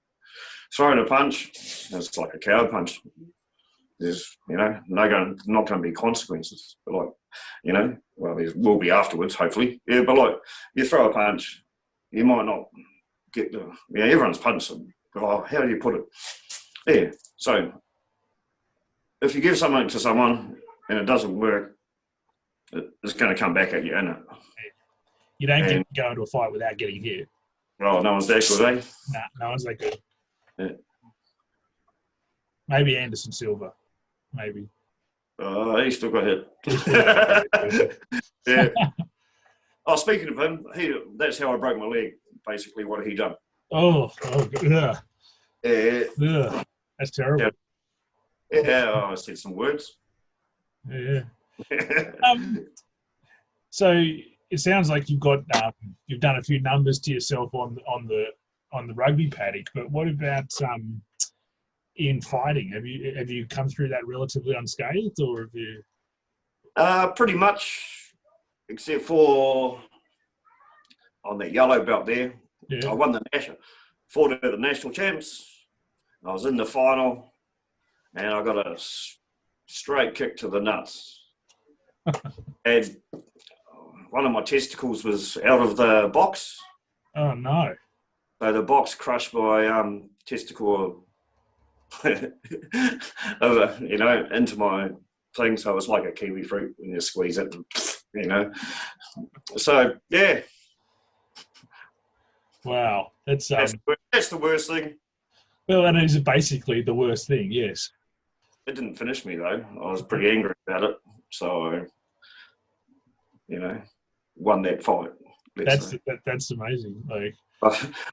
throwing a punch, it's like a coward punch. There's, you know, not going to be consequences. But like, you know, well, there will be afterwards, hopefully. Yeah, but like, you throw a punch, you might not get the, yeah, everyone's punching. But how do you put it? Yeah, so if you give something to someone and it doesn't work, it's going to come back at you, isn't it? You don't get to go into a fight without getting hit. Oh, no one's that good, eh? Nah, no one's that good. Yeah. Maybe Anderson Silva. Maybe. He still got hit. Yeah. Oh, speaking of him, that's how I broke my leg. Basically, what he done? Oh, yeah. Yeah. That's terrible. Yeah, I said some words. Yeah. So it sounds like you've done a few numbers to yourself on the rugby paddock, but what about in fighting? Have you come through that relatively unscathed, or have you? Pretty much, except for on that yellow belt there. Yeah. I won fought at the national champs. I was in the final, and I got a straight kick to the nuts. And one of my testicles was out of the box. Oh no! So the box crushed my testicle, you know, into my thing. So it was like a kiwi fruit when you squeeze it, you know. So yeah. Wow, that's the worst thing. Well, that is basically the worst thing. Yes. It didn't finish me though. I was pretty angry about it. So, you know, won that fight. That's amazing. Like,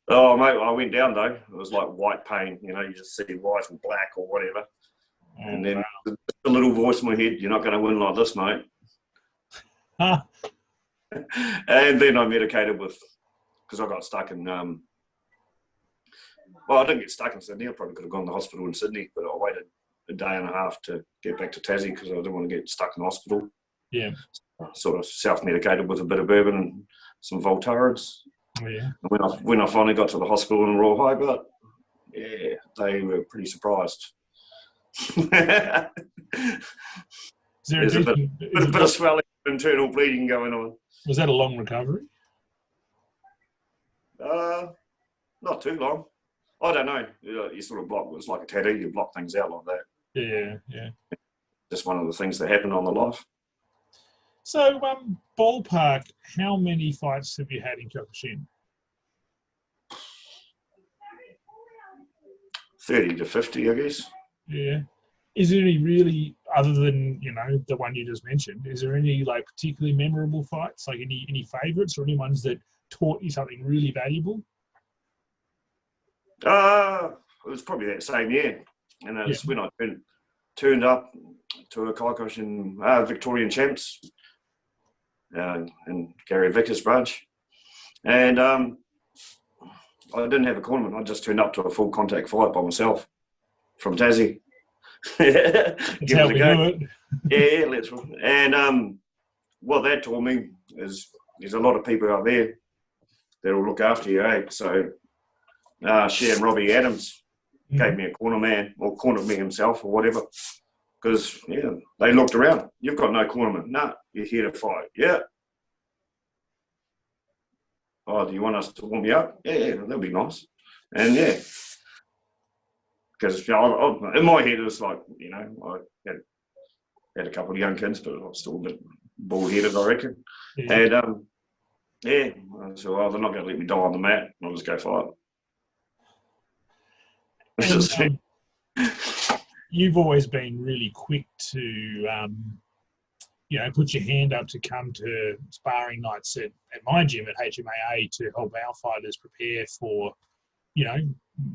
oh mate, I went down though. It was like white pain. You know, you just see white and black or whatever. And then the little voice in my head, "You're not going to win like this, mate." Huh. And then I medicated because I got stuck in. Well, I didn't get stuck in Sydney. I probably could have gone to the hospital in Sydney, but I waited a day and a half to get back to Tassie because I didn't want to get stuck in the hospital. Yeah. So I sort of self-medicated with a bit of bourbon and some Voltarens. Oh, yeah. And when I finally got to the hospital in Royal Hobart, yeah, they were pretty surprised. There's a bit of swelling, internal bleeding going on. Was that a long recovery? Not too long. I don't know. You sort of block. It's like a tattoo. You block things out like that. Yeah. Just one of the things that happen on the life. So, ballpark, how many fights have you had in Kyokushin? 30 to 50, I guess. Yeah. Is there any really, other than, you know, the one you just mentioned, is there any like particularly memorable fights, like any favourites or any ones that taught you something really valuable? It was probably that same year, and it was when I turned up to a Kyokushin Victorian Champs in Gary Vicker's branch, and I didn't have a cornerman. I just turned up to a full contact fight by myself from Tassie. That's how we do it. Yeah, literally. And what that taught me is there's a lot of people out there that will look after you, eh? So Sharon Robbie Adams gave me a corner man, or cornered me himself, or whatever. Because, yeah, they looked around. You've got no cornerman. No, you're here to fight. Yeah. Oh, do you want us to warm you up? Yeah, that'll be nice. And, yeah. Because, you know, in my head, it was like, you know, I had a couple of young kids, but I was still a bit bald-headed, I reckon. Yeah. And, yeah, so they're not going to let me die on the mat. I'll just go fight. And, you've always been really quick to, you know, put your hand up to come to sparring nights at my gym at HMAA to help our fighters prepare for, you know,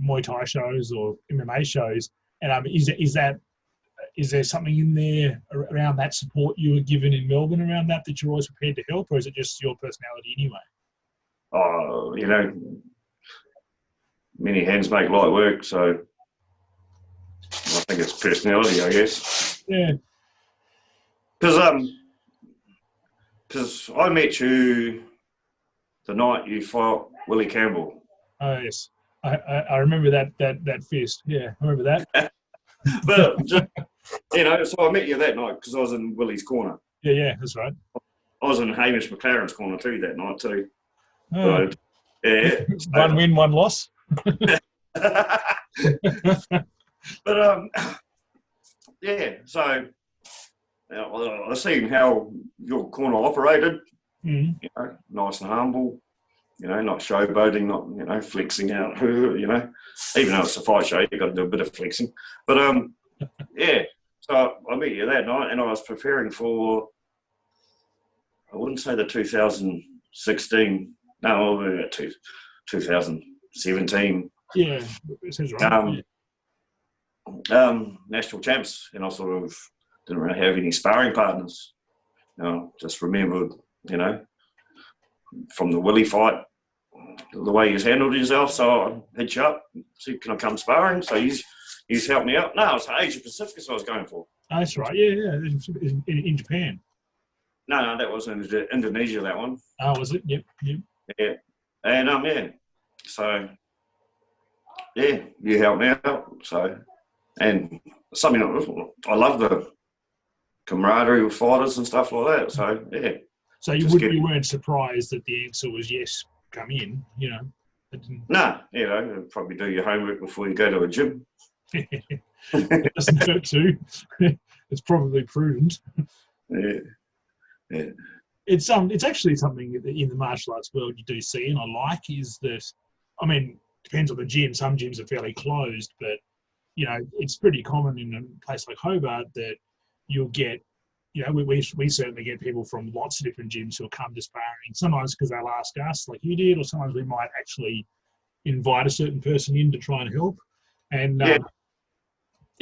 Muay Thai shows or MMA shows. And is there something in there around that support you were given in Melbourne around that you're always prepared to help, or is it just your personality anyway? Oh, many hands make light work, so I think it's personality, I guess. Yeah. Because I met you the night you fought Willie Campbell. Oh yes, I remember that fist. Yeah, I remember that. But just, so I met you that night because I was in Willie's corner. Yeah, that's right. I was in Hamish McLaren's corner too that night too. Oh. So, yeah. One win, one loss. But yeah. So I seen how your corner operated. Mm-hmm. Nice and humble. Not showboating, not flexing out. Even though it's a fight show, you got to do a bit of flexing. But yeah. So I met you that night, and I was preparing for. I wouldn't say the 2016. No, 2017. Yeah, it sounds right. National champs, and I sort of didn't really have any sparring partners. Just remembered, from the Willie fight, the way he's handled himself. So I hit you up, said, "Can I come sparring?" So he's helped me out. No, it's Asia Pacific I was going for. Oh, that's right. Yeah. In Japan. No, that was in Indonesia. That one. Oh, was it? Yep. Yeah, and yeah. So yeah, you helped me out. So and something I love the camaraderie with fighters and stuff like that. So yeah. So you weren't surprised that the answer was yes, come in, No, probably do your homework before you go to a gym. It doesn't hurt to. It's probably prudent. Yeah. It's actually something that in the martial arts world you do see, and I like, is that, depends on the gym. Some gyms are fairly closed, but it's pretty common in a place like Hobart that you'll get. We certainly get people from lots of different gyms who'll come to sparring, sometimes because they'll ask us like you did, or sometimes we might actually invite a certain person in to try and help. And it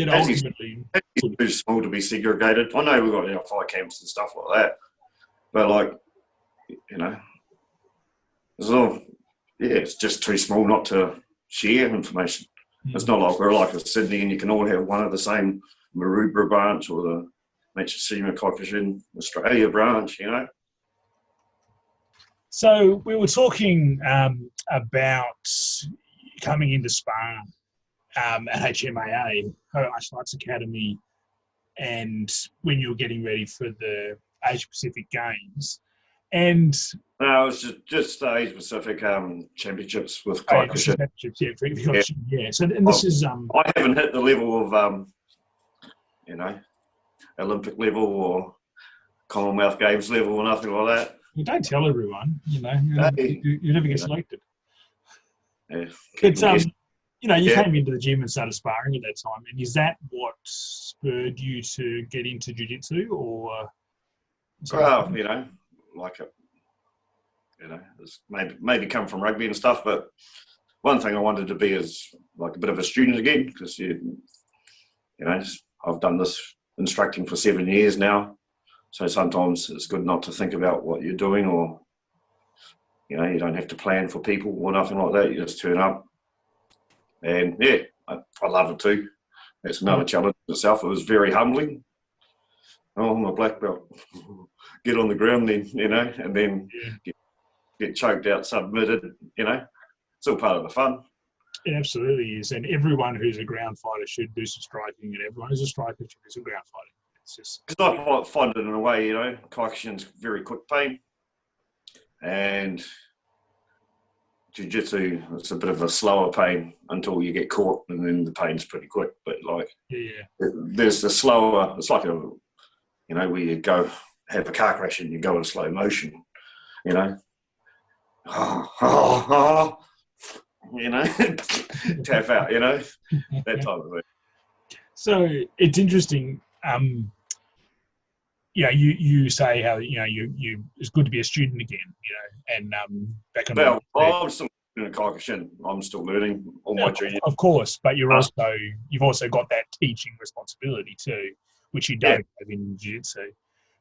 ultimately... It's too small to be segregated. I know we've got our fight camps and stuff like that, but it's just too small not to share information. Mm. It's not like we're like a Sydney and you can all have one of the same Maroubra branch or the Demon Kyokushin Australia branch, So we were talking about coming into SPA at HMAA, Martial Arts Academy, and when you were getting ready for the Asia Pacific Games. And no, it was just the Asia Pacific championships with Kyokushin. Yeah. So and this is I haven't hit the level of Olympic level or Commonwealth Games level or nothing like that. You don't tell everyone, you never get selected. Yeah. But you came into the gym and started sparring at that time, and is that what spurred you to get into jiu-jitsu, or? It's maybe come from rugby and stuff, but one thing I wanted to be is like a bit of a student again, because I've done this instructing for 7 years now, so sometimes it's good not to think about what you're doing, or you don't have to plan for people or nothing like that. You just turn up, and I love it too. It's another challenge itself. It was very humbling. Oh, I'm a black belt. Get on the ground then, and then get choked out, submitted. It's all part of the fun. It absolutely is, and everyone who's a ground fighter should do some striking, and everyone who's a striker should do some ground fighting. It's just because I find it in a way, Kyokushin's very quick pain, and jiu-jitsu, it's a bit of a slower pain until you get caught, and then the pain's pretty quick. But there's the slower. It's like where you go have a car crash and you go in slow motion, tap out, that type of thing. So it's interesting. You say how you it's good to be a student again, and back on. Well, I'm still in a Kyokushin. I'm still learning all my junior. Of course, but you've also got that teaching responsibility too, which you don't have in jiu-jitsu.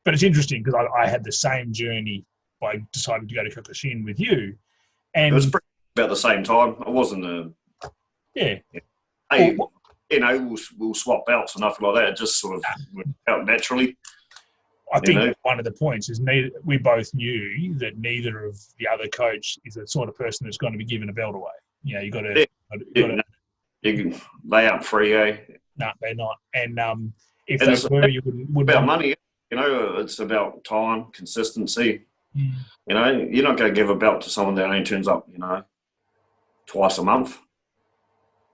But it's interesting because I had the same journey by deciding to go to Kyokushin with you. And it was pretty about the same time. I wasn't hey, we'll swap belts and nothing like that. It just sort of went out naturally. I think that one of the points is we both knew that neither of the other coach is the sort of person that's going to be giving a belt away. You know, you got to. You can lay out free, eh? No, they're not. And if they were, you wouldn't. About money, you know. It's about time, consistency. Mm. You know, you're not going to give a belt to someone that only turns up, you know, twice a month.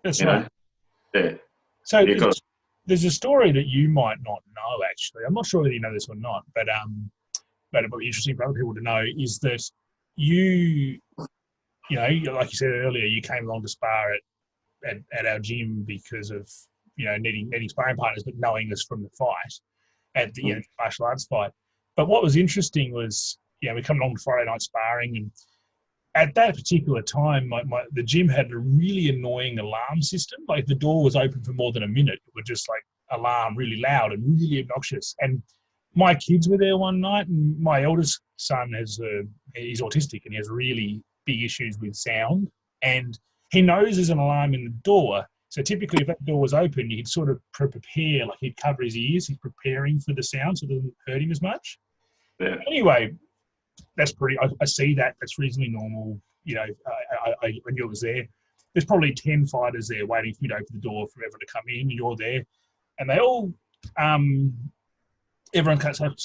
That's right. Yeah. So there's a story that you might not know, actually. I'm not sure whether you know this or not, but it would be interesting for other people to know, is that you know, like you said earlier, you came along to spar at our gym because of, you know, needing sparring partners, but knowing us from the fight, at the martial arts fight. But what was interesting was, you know, we come along to Friday night sparring, and at that particular time, the gym had a really annoying alarm system. Like, the door was open for more than a minute, it would just like alarm really loud and really obnoxious. And my kids were there one night, and my eldest son he's autistic and he has really big issues with sound, and he knows there's an alarm in the door. So typically, if that door was open, he'd sort of prepare, like he'd cover his ears. He's preparing for the sound so it doesn't hurt him as much. Yeah. Anyway, that's I see that. That's reasonably normal. You know, I knew it was there. There's probably 10 fighters there waiting for me to open the door for everyone to come in, and you're there. And they all, everyone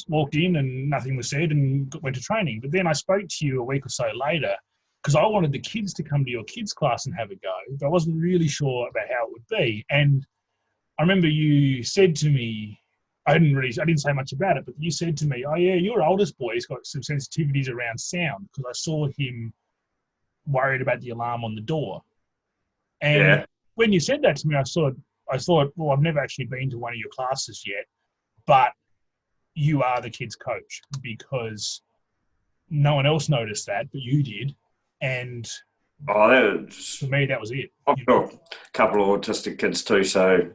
walked in and nothing was said and went to training. But then I spoke to you a week or so later, because I wanted the kids to come to your kids' class and have a go, but I wasn't really sure about how it would be. And I remember you said to me, I didn't say much about it, but you said to me, "Oh yeah, your oldest boy's got some sensitivities around sound," because I saw him worried about the alarm on the door. And when you said that to me, I thought, well, I've never actually been to one of your classes yet, but you are the kids' coach, because no one else noticed that, but you did. And for me, that was it. I've got a couple of autistic kids too, so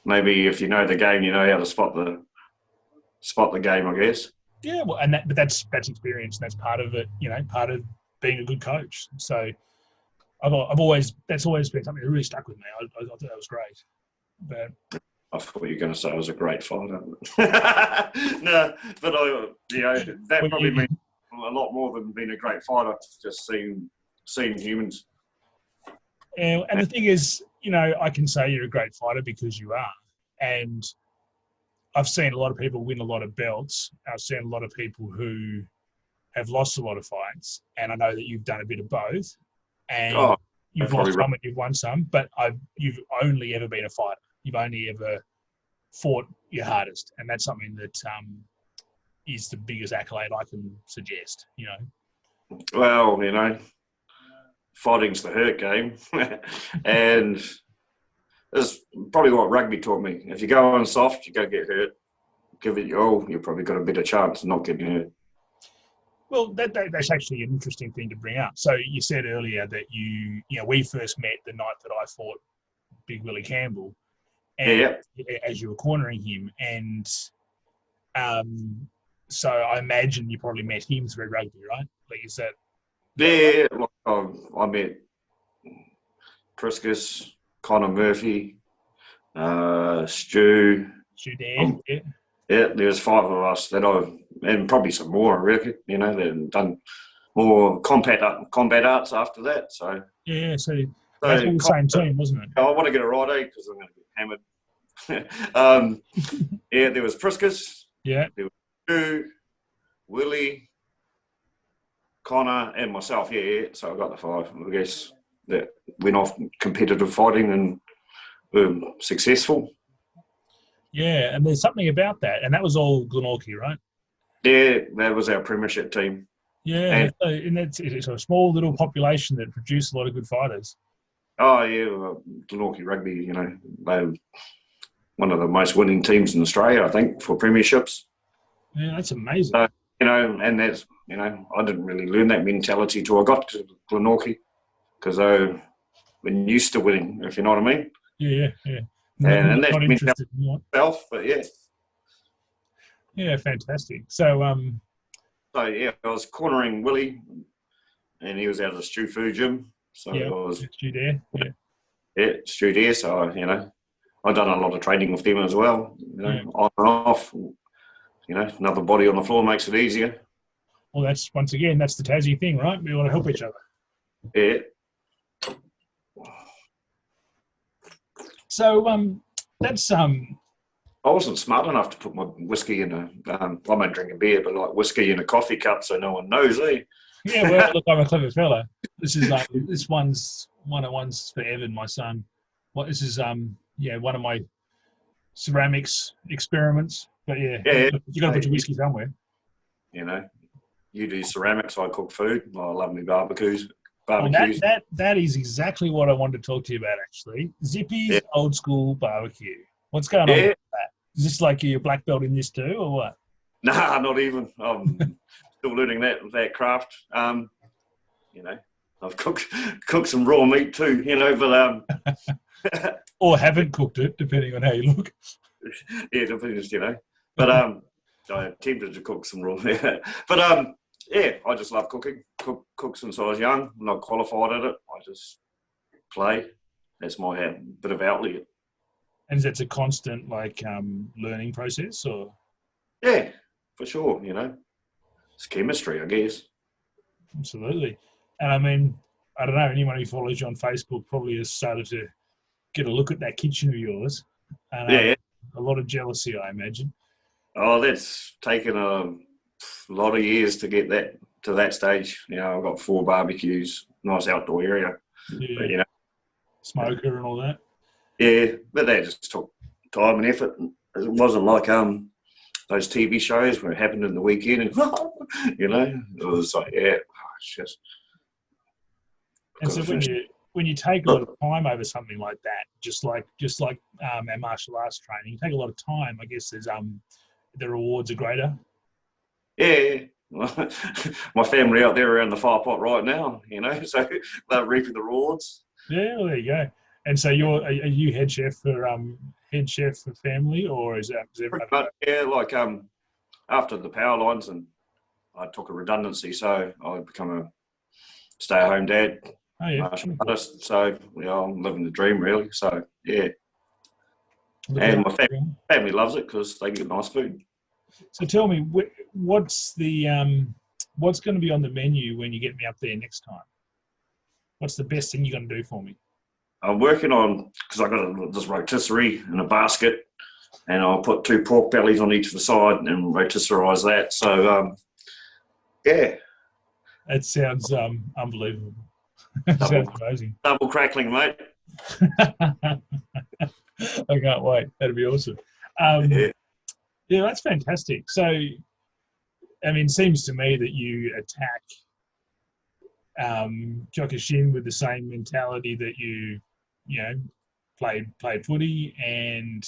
maybe if you know the game, you know how to spot the game, I guess. Yeah, well, but that's experience, and that's part of it. You know, part of being a good coach. So that's always been something that really stuck with me. I thought that was great. But I thought you were going to say I was a great fighter. No, but that probably means a lot more than being a great fighter. Just seeing humans. And the thing is, you know, I can say you're a great fighter because you are. And I've seen a lot of people win a lot of belts. I've seen a lot of people who have lost a lot of fights. And I know that you've done a bit of both. And you've lost some and you've won some. But you've only ever been a fighter. You've only ever fought your hardest. And that's something that is the biggest accolade I can suggest, you know. Well, you know, fighting's the hurt game. And it's probably what rugby taught me. If you go on soft, you're going to get hurt. Give it your all, you've probably got a better chance of not getting hurt. Well, that's actually an interesting thing to bring up. So you said earlier that we first met the night that I fought Big Willie Campbell, and as you were cornering him, and so I imagine you probably met him through rugby, right? Like you said. Yeah, I met Priscus, Connor Murphy, Stu. Stu Dan, Yeah, there's 5 of us and probably some more, I reckon, you know, they've done more combat arts after that. So yeah, so that's all the same team, wasn't it? I want to get it right, because I'm going to get hammered. Yeah, there was Priscus. Yeah. There was Stu, Willie, Connor, and myself. Yeah. So I got the 5, I guess, that went off competitive fighting and were successful. Yeah, and there's something about that, and that was all Glenorchy, right? Yeah, that was our premiership team. Yeah, and it's a small little population that produced a lot of good fighters. Oh yeah, Glenorchy Rugby, you know, they're one of the most winning teams in Australia, I think, for premierships. Yeah, that's amazing. So, you know, and that's, you know, I didn't really learn that mentality till I got to Glenorchy. because I've been used to winning, if you know what I mean. Yeah, yeah. And that's Not me interested in what. myself, but yeah. Yeah, fantastic. So, So yeah, I was cornering Willie, and he was out of the Stew Food gym. So yeah, I was you there? Stew there. So I've done a lot of training with them as well. Yeah. On and off. Another body on the floor makes it easier. Well, that's once again, that's the Tassie thing, right? We want to help each other. Yeah. So, that's I wasn't smart enough to put my whiskey in I'm not drinking beer, but like whiskey in a coffee cup so no one knows, eh? Yeah, well, look, I'm a clever fella. This is this one's for Evan, my son. This is one of my ceramics experiments. But yeah, look, you got to put your whiskey somewhere. You do ceramics, I cook food. I love me barbecues. Well, that is exactly what I wanted to talk to you about, actually. Zippy's old school barbecue. What's going on with that? Is this like your black belt in this too, or what? Nah, not even. I'm still learning that craft. I've cooked some raw meat too, but or haven't cooked it, depending on how you look. Yeah, depends, But I attempted to cook some raw meat. But I just love cooking. Cook since I was young. I'm not qualified at it. I just play. That's my bit of outlet. And that's a constant learning process, or? Yeah, for sure. It's chemistry, I guess. Absolutely. And I mean, I don't know, anyone who follows you on Facebook probably has started to get a look at that kitchen of yours. And a lot of jealousy, I imagine. Oh, that's taken a lot of years to get that to that stage. I've got 4 barbecues, nice outdoor area. Yeah. But, smoker and all that. Yeah, but that just took time and effort. It wasn't like those TV shows where it happened in the weekend, and it was like it's just. And so when you take a lot of time over something like that, just like our martial arts training, you take a lot of time. I guess there's the rewards are greater. Yeah, my family out there around the fire pot right now, so they're reaping the rewards. Yeah, well, there you go. And so are you head chef for family, or is everybody? But, after the power lines, and I took a redundancy, so I become a stay-at-home dad. Oh yeah. Artist, so I'm living the dream really. So yeah, and my family loves it because they get nice food. So tell me, what's going to be on the menu when you get me up there next time? What's the best thing you're going to do for me? I'm working on, because I got this rotisserie in a basket, and I'll put 2 pork bellies on each of the side and rotisserise that. So yeah, that sounds unbelievable. Sounds amazing. Double crackling, mate. I can't wait. That'd be awesome. Yeah, that's fantastic. So, I mean, it seems to me that you attack Kyokushin with the same mentality that you played footy, and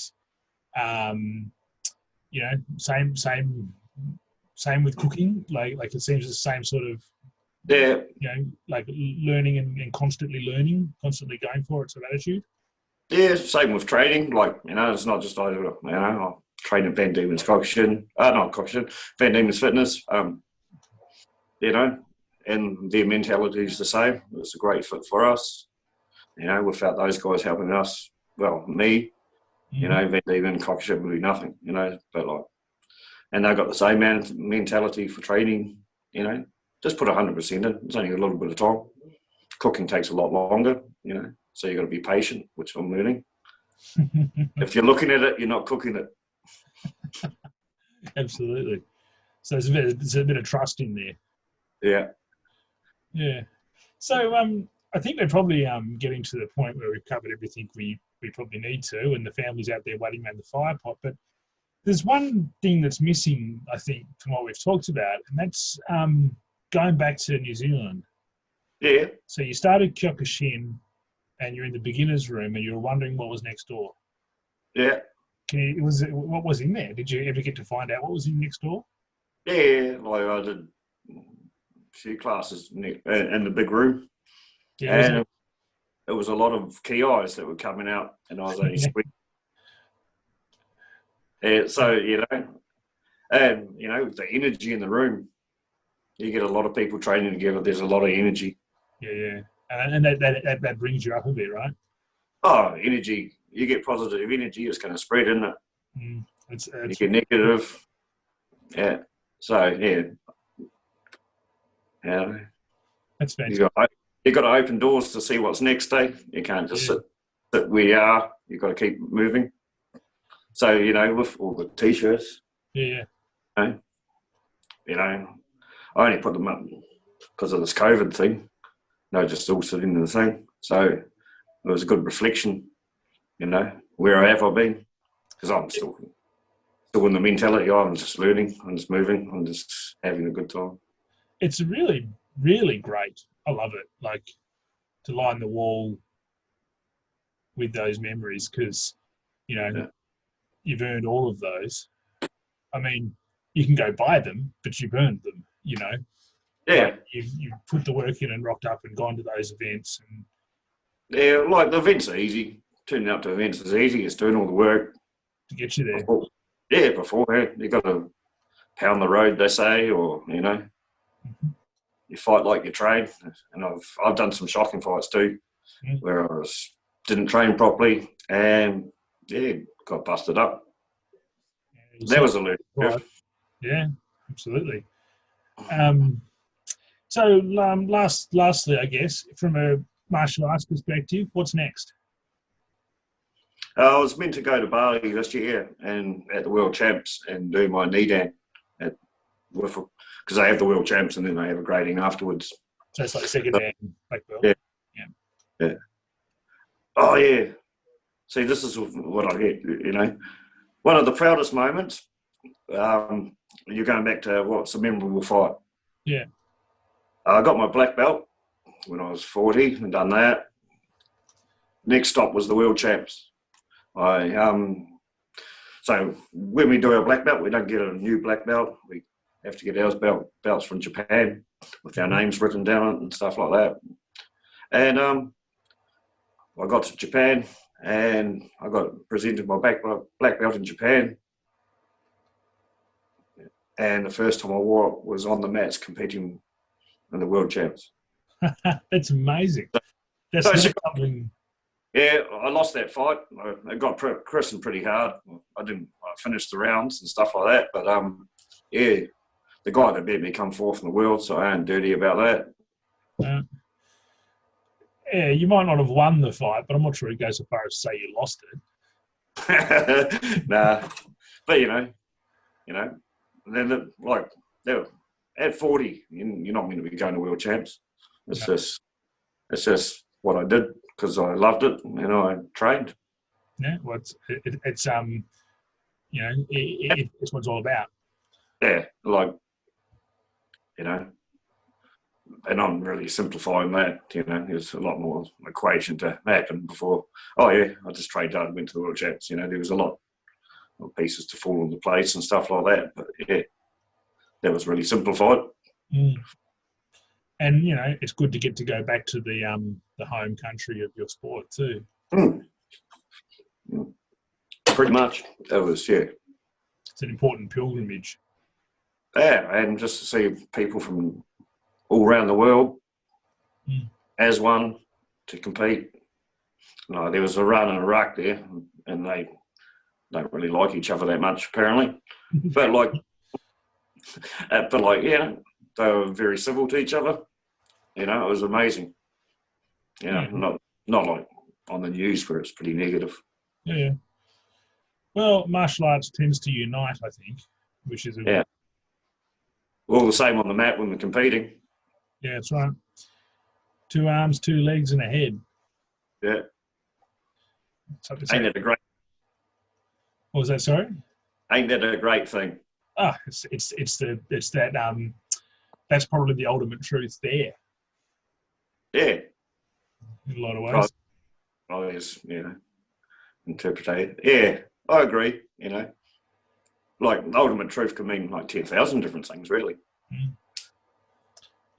same with cooking. Like it seems the same sort of learning and constantly learning, constantly going for it sort of attitude. Yeah, same with training. It's not just I train at Van Diemen's Kyokushin, Van Diemen's Fitness. And their mentality is the same. It's a great fit for us. Without those guys helping us, me, Van Diemen's Kyokushin would be nothing. And they've got the same mentality for training. Just put 100% in. It's only a little bit of time. Cooking takes a lot longer. So you've got to be patient, which I'm learning. If you're looking at it, you're not cooking it. Absolutely. So there's a bit of trust in there. Yeah. Yeah. So I think we're probably getting to the point where we've covered everything we probably need to, and the family's out there waiting around the fire pot. But there's one thing that's missing, I think, from what we've talked about, and that's going back to New Zealand. Yeah. So you started Kyokushin, and you're in the beginner's room, and you're wondering what was next door. Yeah. What was in there? Did you ever get to find out what was in next door? Yeah, I did a few classes in the big room. Yeah, wasn't And it was a lot of key eyes that were coming out, and I was only it? squint. Yeah, so, and, the energy in the room, you get a lot of people training together, there's a lot of energy. Yeah. And that brings you up a bit, right? Oh, energy, you get positive energy, it's going to spread, isn't it? You get negative. Yeah. So, That's fantastic. You've got to open doors to see what's next day. You can't just sit where you are. You've got to keep moving. So, with all the T-shirts, Yeah. I only put them up because of this COVID thing. No, just all sitting in the thing. So it was a good reflection, where have I been? Because I'm still in the mentality, I'm just learning, I'm just moving, I'm just having a good time. It's really, really great. I love it. Like, to line the wall with those memories, because, you've earned all of those. I mean, you can go buy them, but you've earned them, Yeah. Like, you've put the work in and rocked up and gone to those events. And yeah, like the events are easy. Turning up to events is easy. It's doing all the work to get you there. Beforehand. You've got to pound the road, they say, or, you fight like you train. And I've done some shocking fights too, where I didn't train properly and, got busted up. Yeah, that was a learning curve. Yeah, absolutely. So lastly, I guess, from a martial arts perspective, what's next? I was meant to go to Bali this year and at the World Champs and do my knee down because they have the World Champs and then they have a grading afterwards. So it's like second dan black belt. Yeah. Oh yeah. See, this is what I get. One of the proudest moments. You're going back to what's a memorable fight. Yeah. I got my black belt when I was 40 and done that. Next stop was the World Champs. So when we do our black belt, we don't get a new black belt. We have to get our belts from Japan with our names written down and stuff like that. And I got to Japan and I got presented my black belt in Japan. And the first time I wore it was on the mats competing in the World Champs. That's amazing. That's something. Yeah, I lost that fight. I got christened pretty hard. I finished the rounds and stuff like that. But the guy that beat me come fourth in the world, so I ain't dirty about that. Yeah, you might not have won the fight, but I'm not sure it goes so far as to say you lost it. Nah, but then at 40, you're not meant to be going to World Champs. It's just what I did because I loved it and I trained. Yeah, well, it's what it's all about. Yeah, and I'm really simplifying that. There's a lot more equation to happen before. Oh yeah, I just trained hard and went to the World Champs. There was a lot of pieces to fall into place and stuff like that. But yeah, that was really simplified. And it's good to get to go back to the home country of your sport too. Pretty much, that was It's an important pilgrimage. Yeah, and just to see people from all around the world as one to compete. No, there was a run and a ruck there, and they don't really like each other that much apparently. But they were very civil to each other. It was amazing. Not like on the news where it's pretty negative. Yeah. Well, martial arts tends to unite, I think, which is all the same on the mat when we're competing. Yeah, that's right. 2 arms, 2 legs, and a head. Yeah. Ain't that a great? What was that? Sorry. Ain't that a great thing? It's that that's probably the ultimate truth there. Yeah. In a lot of ways. Always, interpret it. Yeah, I agree. Like the ultimate truth can mean like 10,000 different things, really.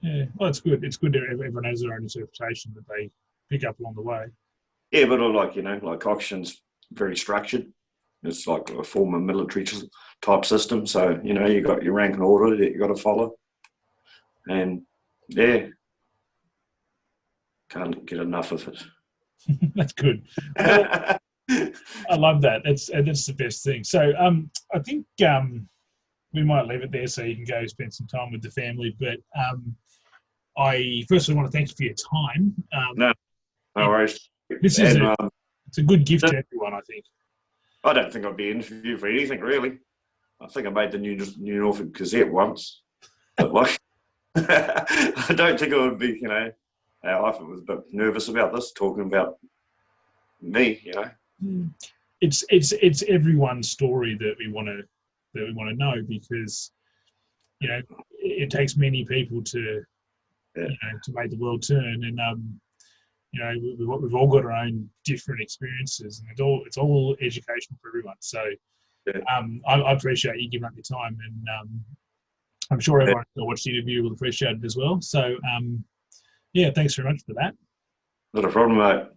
Yeah, well, it's good. It's good that everyone has their own interpretation that they pick up along the way. Yeah, but like Kyokushin's very structured. It's like a former military type system. So you got your rank and order that you got to follow, and yeah, can't get enough of it. That's good. Well, I love that. That's the best thing. So I think we might leave it there so you can go spend some time with the family. But I firstly want to thank you for your time. No worries. This is it's a good gift to everyone, I think. I don't think I'd be interviewed for anything really. I think I made the New Norfolk Gazette once, but like, I don't think I would be. I was a bit nervous about this, talking about me. It's everyone's story that we want to know, because it takes many people to to make the world turn, and we've all got our own different experiences, and it's all educational for everyone. So I appreciate you giving up your time, and I'm sure everyone who watched the interview will appreciate it as well. So thanks very much for that. Not a problem, mate.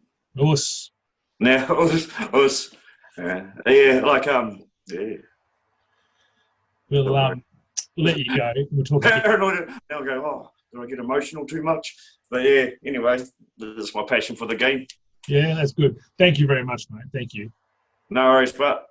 Us. Now, us. We'll let you go. We'll talk again. They'll go, oh, do I get emotional too much? But yeah, anyway, this is my passion for the game. Yeah, that's good. Thank you very much, mate. Thank you. No worries, but